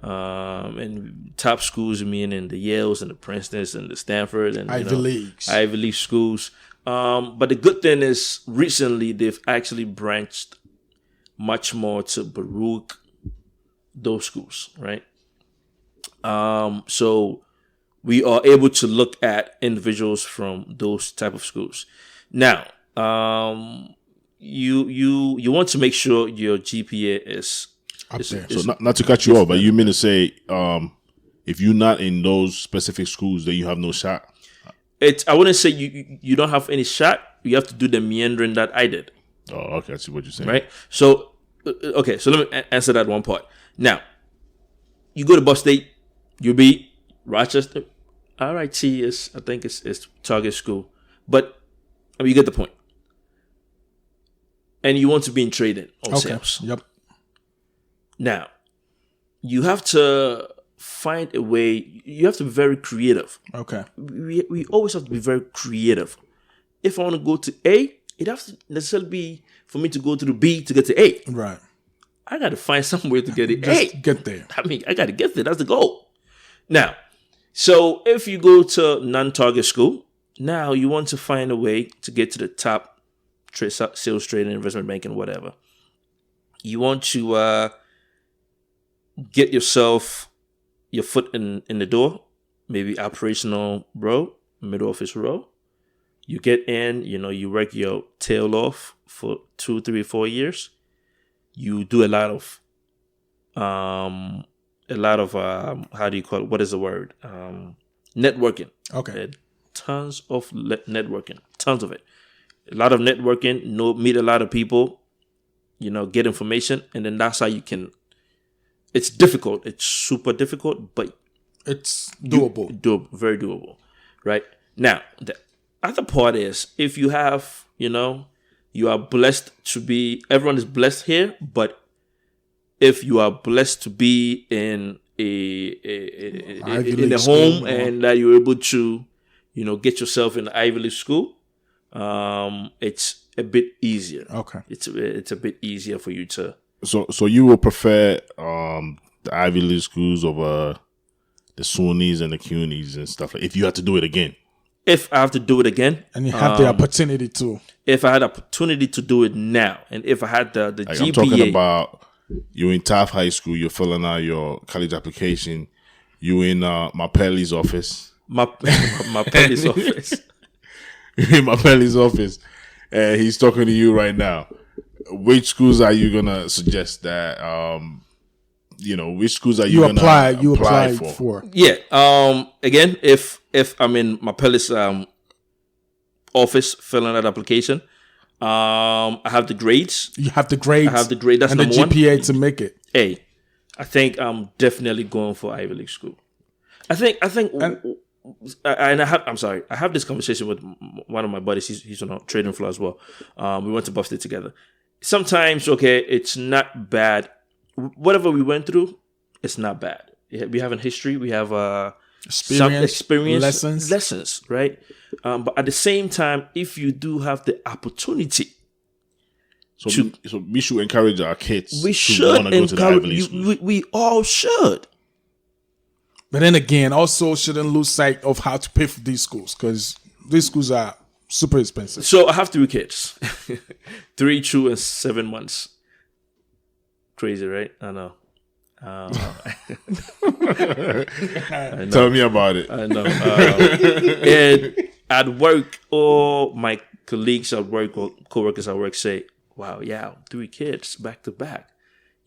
And top schools, meaning the Yales and the Princetons and the Stanford and Ivy Leagues. Ivy League schools. But the good thing is, recently they've actually branched much more to Baruch, those schools, right? So we are able to look at individuals from those type of schools. Now, you want to make sure your GPA is up there. So not to cut you off, but you mean to say, if you're not in those specific schools, then you have no shot? I wouldn't say you don't have any shot. You have to do the meandering that I did. Oh, okay. I see what you're saying. Right? So, okay. So let me answer that one part. Now, you go to Boston State, UB, Rochester. RIT is, I think it's target school. But, you get the point. And you want to be in trading or sales. Yep. Now, you have to find a way. You have to be very creative. Okay. We always have to be very creative. If I want to go to A, it has to necessarily be for me to go to the B to get to A. Right. I got to find some way to get to Just A. Get there. I got to get there. That's the goal. Now, so if you go to non-target school, now you want to find a way to get to the top sales, trading, investment banking, whatever. You want to get yourself your foot in the door, maybe operational role, middle office role. You get in, you work your tail off for 2, 3, 4 years. You do a lot of how do you call it? What is the word? Networking. Okay. Tons of networking. Tons of it. A lot of networking. Meet a lot of people. Get information, and then that's how you can. It's difficult. It's super difficult, but It's doable. Very doable, right? Now, the other part is if you have, you are blessed to be, everyone is blessed here, but if you are blessed to be in in a home and that you're able to, get yourself in an Ivy League school, it's a bit easier. Okay. It's a bit easier for you to. So you will prefer the Ivy League schools over the SUNYs and the CUNYs and stuff, if you had to do it again? If I have to do it again, and you have the opportunity to. If I had the opportunity to do it now, and if I had the like GPA, I'm talking about you in Taft High School, you're filling out your college application. You in Mapelli's office. Mapelli's office. You're in Mapelli's office, and he's talking to you right now. Which schools are you gonna suggest that? Which schools are you gonna apply for? Yeah. Again, if I'm in Mapelli's office filling out application, I have the grades. You have the grades. I have the grade. That's and number the GPA one. to make it. I think I'm definitely going for Ivy League school. I think, and I'm sorry. I have this conversation with one of my buddies. He's on a trading floor as well. We went to Buff State together. Sometimes, it's not bad. Whatever we went through, it's not bad. We have a history. We have some experience, lessons, right? But at the same time, if you do have the opportunity, so we should encourage our kids. We should encourage. We all should. But then again, also shouldn't lose sight of how to pay for these schools, because these schools are super expensive. So I have 3 kids, 3, 2, and 7 months. Crazy, right? I know. Tell me about it. I know. And at work, all my colleagues at work or coworkers at work say, "Wow, yeah, 3 kids back to back.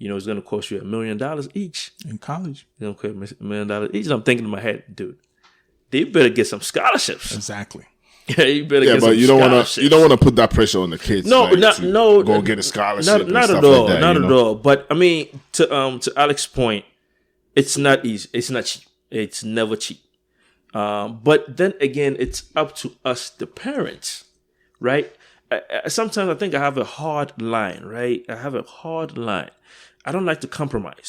It's going to cost you $1 million each in college. It's going to cost $1 million each." And I'm thinking in my head, dude, they better get some scholarships. Exactly. Yeah, you better get some but you don't want to put that pressure on the kids. No, go get a scholarship. Not at all. Not at all. But I mean, to Alex's point, it's not easy. It's not cheap. It's never cheap. But then again, it's up to us, the parents, right? Sometimes I think I have a hard line, right? I don't like to compromise.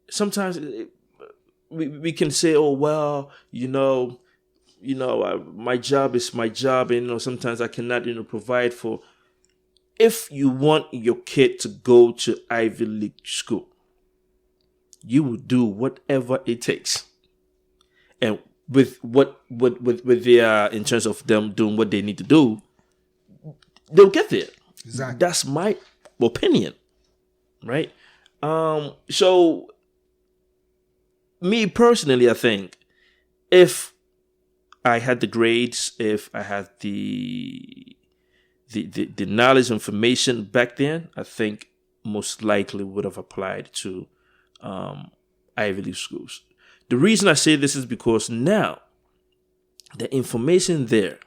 Sometimes we can say, "Oh well, my job is my job," and sometimes I cannot, provide for. If you want your kid to go to Ivy League school, you will do whatever it takes, and with their in terms of them doing what they need to do, they'll get there. Exactly. That's my opinion, right? So, me personally, I think if I had the grades, if I had the knowledge, information back then, I think most likely would have applied to Ivy League schools. The reason I say this is because now the information there,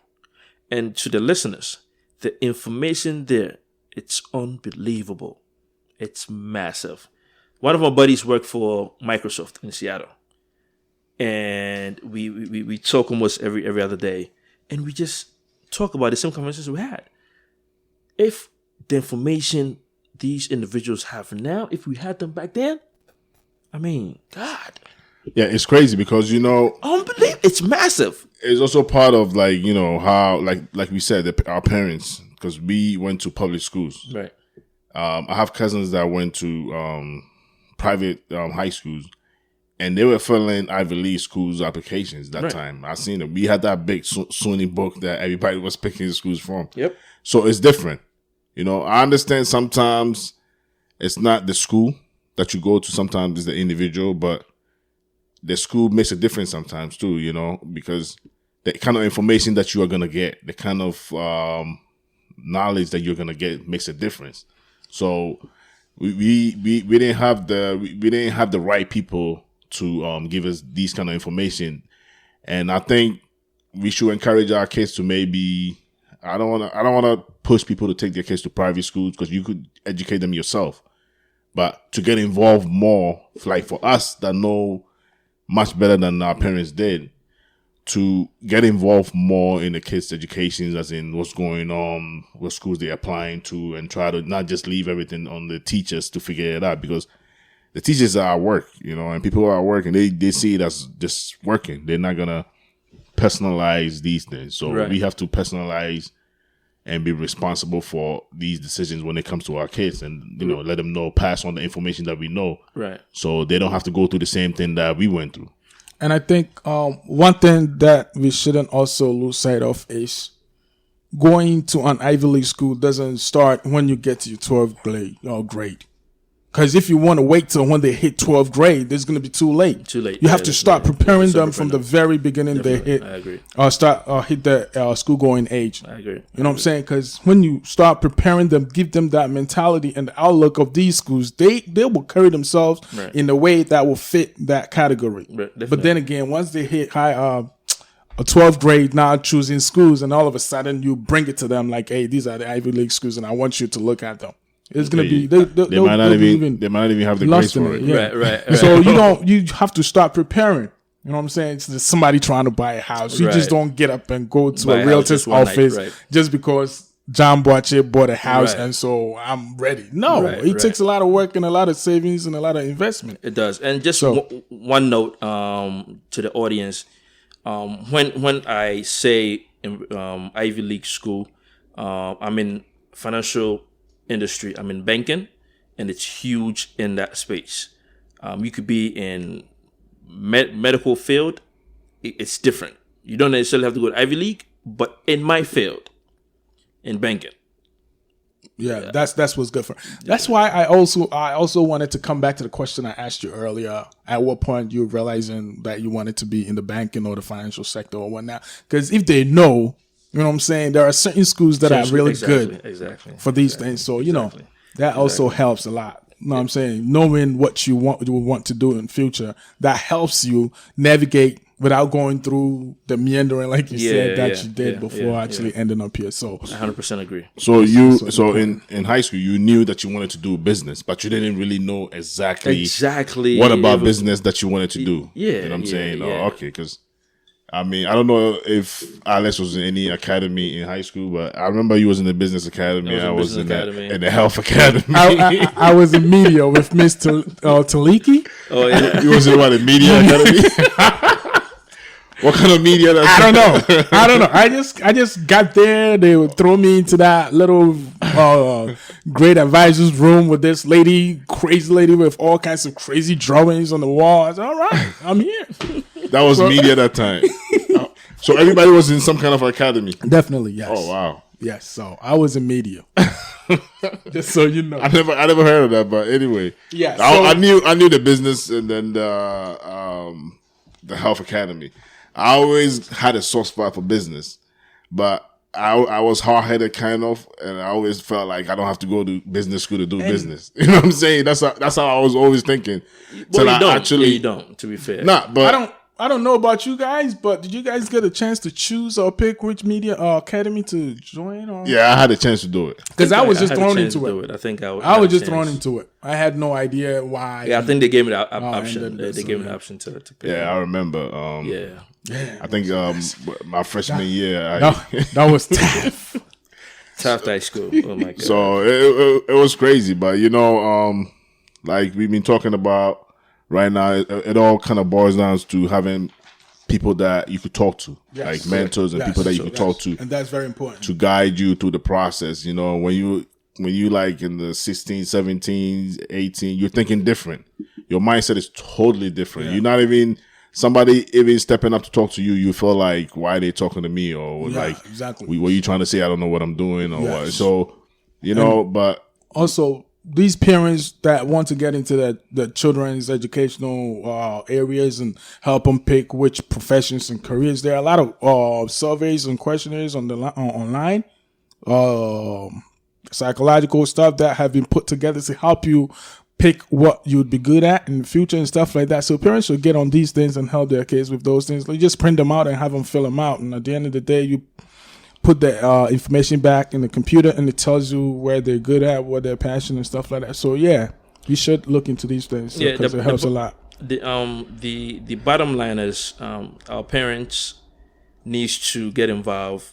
and to the listeners, the information there, it's unbelievable. It's massive. One of my buddies worked for Microsoft in Seattle. And we talk almost every other day, and we just talk about the same conversations we had. If the information these individuals have now, if we had them back then, I mean, God. Yeah, it's crazy because unbelievable. It's massive. It's also part of how like we said, our parents, because we went to public schools. Right. I have cousins that went to private high schools. And they were filling Ivy League schools applications that time. I seen it. We had that big SUNY book that everybody was picking the schools from. Yep. So it's different. I understand sometimes it's not the school that you go to. Sometimes it's the individual, but the school makes a difference sometimes too, because the kind of information that you are going to get, the kind of knowledge that you're going to get makes a difference. So we didn't have the right people to give us these kind of information, and I think we should encourage our kids to maybe. I don't want to push people to take their kids to private schools because you could educate them yourself, but to get involved more, like for us that know much better than our parents did to get involved more in the kids' education, as in what's going on, what schools they're applying to, and try to not just leave everything on the teachers to figure it out, because the teachers are at work, and people are at work and they see it as just working. They're not going to personalize these things. So we have to personalize and be responsible for these decisions when it comes to our kids, and let them know, pass on the information that we know, right? So they don't have to go through the same thing that we went through. And I think one thing that we shouldn't also lose sight of is going to an Ivy League school doesn't start when you get to your 12th grade. Because if you want to wait till when they hit 12th grade, it's going to be too late. Too late. You have to start preparing them from the very beginning. Definitely. They hit. I agree. Hit the school going age. I agree. You know what I'm saying? Because when you start preparing them, give them that mentality and the outlook of these schools, they will carry themselves in a way that will fit that category. But then again, once they hit a 12th grade, now choosing schools, and all of a sudden you bring it to them like, hey, these are the Ivy League schools, and I want you to look at them. It's gonna be they might not even have the grades for it. Yeah. Right. So you have to start preparing. You know what I'm saying? It's somebody trying to buy a house. You just don't get up and go to a realtor's office just because John Boache bought a house and so I'm ready. No, it takes a lot of work and a lot of savings and a lot of investment. It does. And just one note to the audience: when I say Ivy League school, I'm in financial industry. I'm in banking, and it's huge in that space. You could be in medical field. It's different. You don't necessarily have to go to Ivy League, but in my field, in banking. Yeah, that's what's good for. That's why I also wanted to come back to the question I asked you earlier. At what point you realizing that you wanted to be in the banking or the financial sector or whatnot? Because if they know, you know what I'm saying, there are certain schools that are really good for these things. So that also helps a lot. You know what I'm saying? Knowing what you want to do in future, that helps you navigate without going through the meandering, like you said, that you did before actually ending up here. So 100% agree. So in high school, you knew that you wanted to do business, but you didn't really know exactly what about business that you wanted to do. Yeah. You know what I'm saying? Oh, okay, because I mean, I don't know if Alex was in any academy in high school, but I remember you was in the business academy. I was in the health academy. I was in media with Miss Taliki. Oh yeah, you was in what, the media academy? What kind of media? I don't know. I just got there. They would throw me into that little great advisors room with this crazy lady with all kinds of crazy drawings on the wall. I said, all right, I'm here. That was media that time. So everybody was in some kind of academy. Definitely, yes. Oh wow. Yes. So I was in media. Just so you know. I never heard of that, but anyway. Yeah. I knew the business and then the health academy. I always had a soft spot for business, but I was hard-headed kind of, and I always felt like I don't have to go to business school to do business. You know what I'm saying? That's how I was always thinking. Well, you don't, to be fair. Nah, but I don't know about you guys, but did you guys get a chance to choose or pick which media academy to join? Or? Yeah, I had a chance to do it. Because I was just thrown into it. I think I was just thrown into it. I had no idea why. Yeah, I think they gave me the option. They gave me the option to pick. Yeah, I remember. I think my freshman year. That was tough. Tough high school. Oh my god. So it was crazy, but like we've been talking about right now, it all kind of boils down to having people that you could talk to, like mentors and people that you could talk to, and that's very important to guide you through the process. When you like in the 16, 17, 18, you're thinking different. Your mindset is totally different. Yeah. You're not even somebody even stepping up to talk to you. You feel like, why are they talking to me? Or exactly. What are you trying to say? I don't know what I'm doing or what. So, but also these parents that want to get into the children's educational areas and help them pick which professions and careers. There are a lot of surveys and questionnaires on the online, psychological stuff that have been put together to help you pick what you'd be good at in the future and stuff like that. So parents should get on these things and help their kids with those things. Like, just print them out and have them fill them out. And at the end of the day, you put the information back in the computer and it tells you where they're good at, what they're passionate and stuff like that. So yeah, you should look into these things because it helps a lot. the bottom line is our parents needs to get involved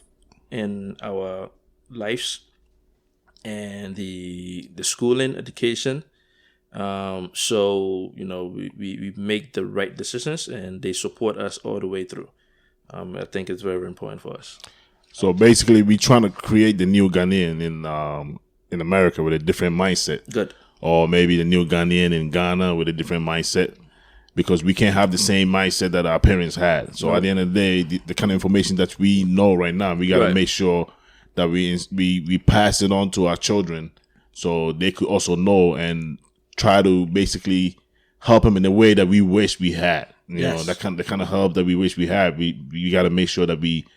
in our lives and the schooling education. So we make the right decisions and they support us all the way through. I think it's very important for us. So basically, we trying to create the new Ghanaian in America with a different mindset. Good. Or maybe the new Ghanaian in Ghana with a different mindset, because we can't have the same mindset that our parents had. So at the end of the day, the kind of information that we know right now, we got to make sure that we pass it on to our children, so they could also know and try to basically help them in the way that we wish we had. You know, the kind of help that we wish we had. We got to make sure that we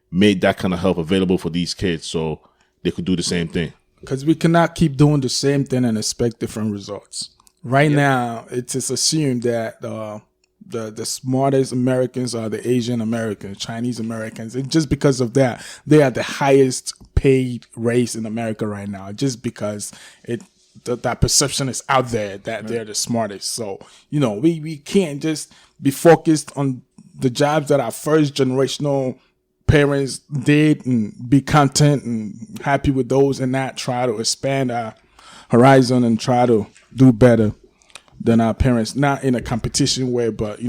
made that kind of help available for these kids so they could do the same thing. Because we cannot keep doing the same thing and expect different results. Right now, it is assumed that the smartest Americans are the Asian Americans, Chinese Americans. And just because of that, they are the highest paid race in America right now, just because that perception is out there that they're the smartest. So, we can't just be focused on the jobs that our first generational parents did and be content and happy with those, and not try to expand our horizon and try to do better than our parents. Not in a competition way, but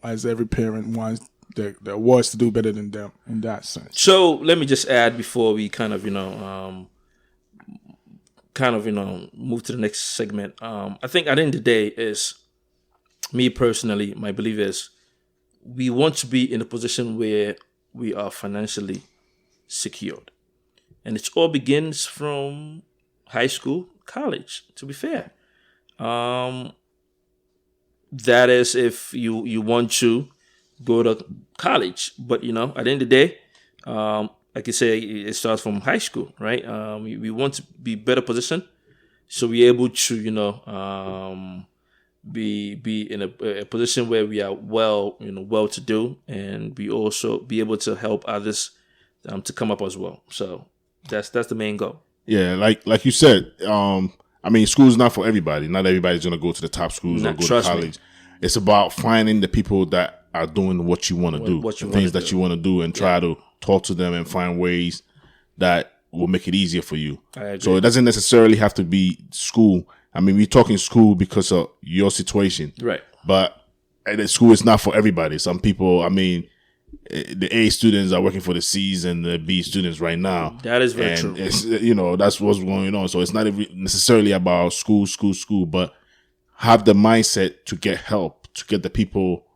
as every parent wants their wards to do better than them in that sense. So let me just add before we kind of move to the next segment. I think at the end of the day is, me personally, my belief is we want to be in a position where we are financially secured. And it all begins from high school, college, to be fair. That is if you want to go to college. But, at the end of the day, like you say, it starts from high school, right? We want to be better positioned, so we're able to, be in a position where we are well to do, and we also be able to help others to come up as well. So that's the main goal. Yeah, like you said, school's not for everybody. Not everybody's gonna go to the top schools or go to college. It's about finding the people that are doing what you want to do, the things that you want to do, and try to talk to them and find ways that will make it easier for you. So it doesn't necessarily have to be school. We're talking school because of your situation. Right. But the school is not for everybody. Some people, the A students are working for the C's and the B students right now. That is very true. It's, that's what's going on. So it's not necessarily about school, but have the mindset to get help, to get the people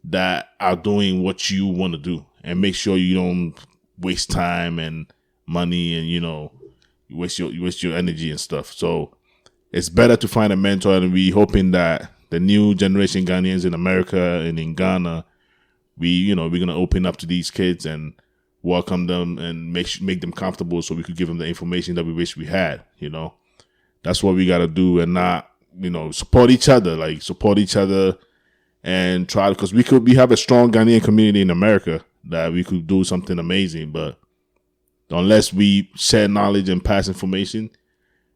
that are doing what you want to do, and make sure you don't waste time and money and, you waste your energy and stuff. So it's better to find a mentor, and we hoping that the new generation Ghanaians in America and in Ghana, we're gonna open up to these kids and welcome them and make them comfortable, so we could give them the information that we wish we had. That's what we gotta do, and not support each other, and try, because we have a strong Ghanaian community in America that we could do something amazing, but unless we share knowledge and pass information,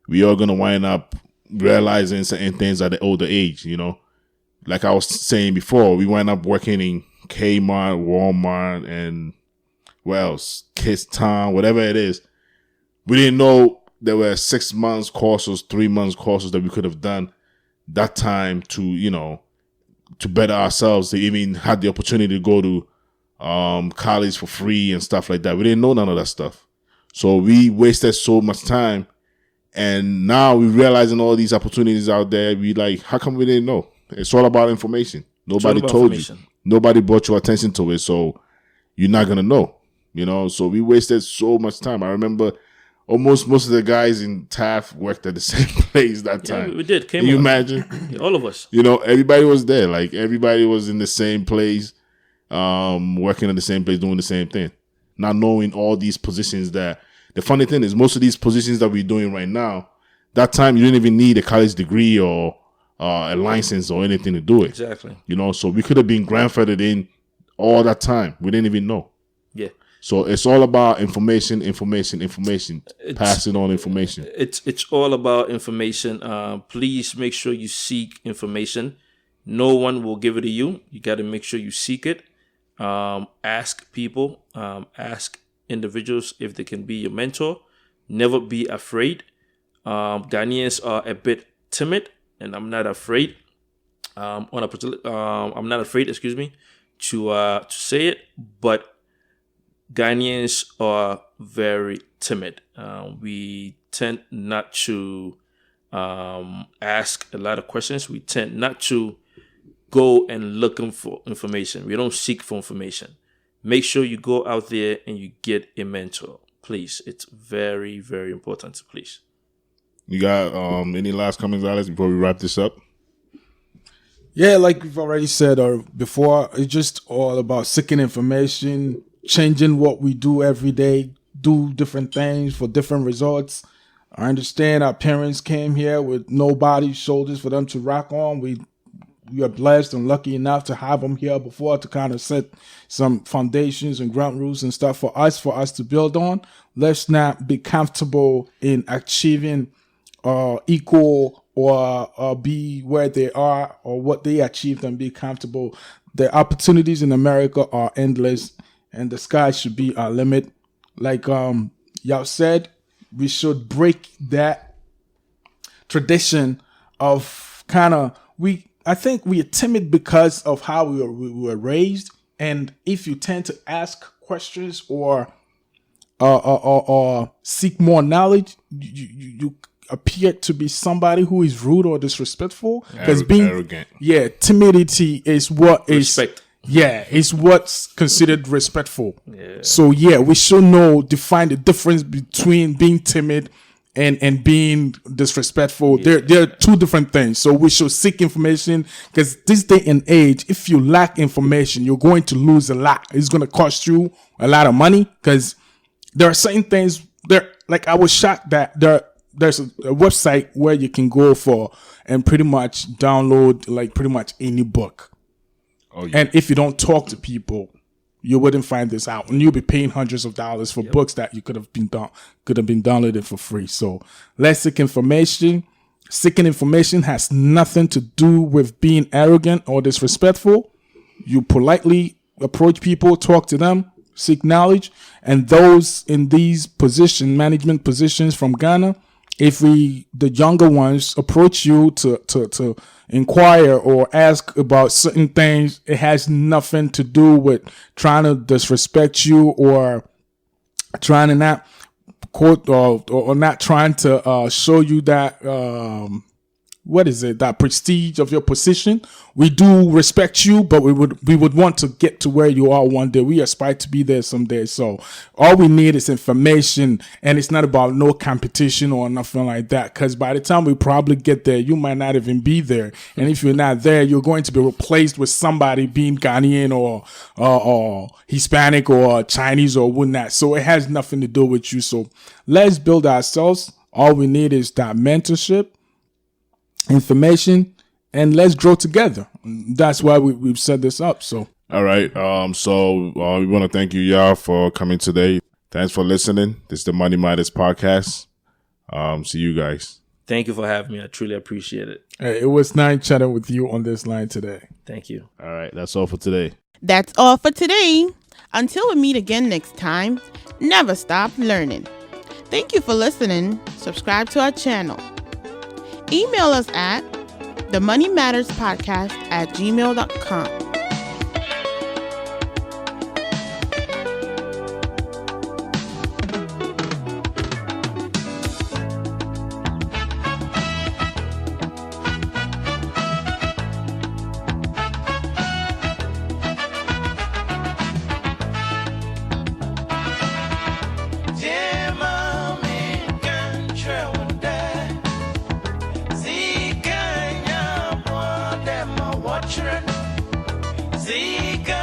we are going to wind up realizing certain things at the older age, Like I was saying before, we wind up working in Kmart, Walmart, and Kids Town, whatever it is. We didn't know there were 6 months courses, 3 months courses that we could have done that time to, to better ourselves, to even had the opportunity to go to college for free and stuff like that. We didn't know none of that stuff. So we wasted so much time. And now we're realizing all these opportunities out there. We like, how come we didn't know? It's all about information. Nobody told you. Nobody brought your attention to it. So you're not going to know, So we wasted so much time. I remember most of the guys in Taft worked at the same place that time. Yeah, we did. Can you imagine? All of us. Everybody was there. Like everybody was in the same place, working in the same place, doing the same thing. Not knowing all these positions that... The funny thing is, most of these positions that we're doing right now, that time you didn't even need a college degree or a license or anything to do it. Exactly. So we could have been grandfathered in all that time. We didn't even know. Yeah. So it's all about information, passing on information. It's all about information. Please make sure you seek information. No one will give it to you. You got to make sure you seek it. Ask people, ask individuals if they can be your mentor. Never be afraid. Ghanaians are a bit timid, and I'm not afraid. I'm not afraid, to say it. But Ghanaians are very timid. We tend not to ask a lot of questions. We tend not to go and looking for information. We don't seek for information. Make sure you go out there and you get a mentor. Please. It's very, very important. Please. You got any last comments, Alex, before we wrap this up? Yeah, like we've already said before, it's just all about seeking information, changing what we do every day, do different things for different results. I understand our parents came here with nobody, shoulders for them to rock on. We are blessed and lucky enough to have them here before to kind of set some foundations and ground rules and stuff for us to build on. Let's not be comfortable in achieving equal or be where they are or what they achieved and be comfortable. The opportunities in America are endless and the sky should be our limit. Like y'all said, we should break that tradition of I think we are timid because of how we were raised. And if you tend to ask questions or seek more knowledge, you appear to be somebody who is rude or disrespectful. Because being arrogant. Yeah, timidity is what Respect. is what's considered respectful. Yeah. So we should define the difference between being timid and being disrespectful. They're two different things. So we should seek information because this day and age, if you lack information, you're going to lose a lot. It's going to cost you a lot of money because there are certain things there. Like I was shocked that there's a website where you can go for and pretty much download like pretty much any book. Oh, yeah. And if you don't talk to people, you wouldn't find this out, and you'll be paying hundreds of dollars for books that you could have been downloaded for free. So let's seek information. Seeking information has nothing to do with being arrogant or disrespectful. You politely approach people, talk to them, seek knowledge, and those in these management positions from Ghana, if the younger ones approach you to inquire or ask about certain things, it has nothing to do with trying to disrespect you or trying to not quote or not trying to show you that that prestige of your position. We do respect you, but we would want to get to where you are one day. We aspire to be there someday. So all we need is information, and it's not about no competition or nothing like that. Because by the time we probably get there, you might not even be there. And if you're not there, you're going to be replaced with somebody being Ghanaian or Hispanic or Chinese or whatnot. So it has nothing to do with you. So let's build ourselves. All we need is that mentorship, information, and let's grow together. That's why we've set this up. So all right. So we want to thank you, y'all, for coming today. Thanks for listening. This is the Money Matters podcast. See you guys. Thank you for having me. I truly appreciate it. Hey, it was nice chatting with you on this line today. Thank you. All right. That's all for today. That's all for today. Until we meet again next time, never stop learning. Thank you for listening. Subscribe to our channel. Email us at themoneymatterspodcast@gmail.com. Zika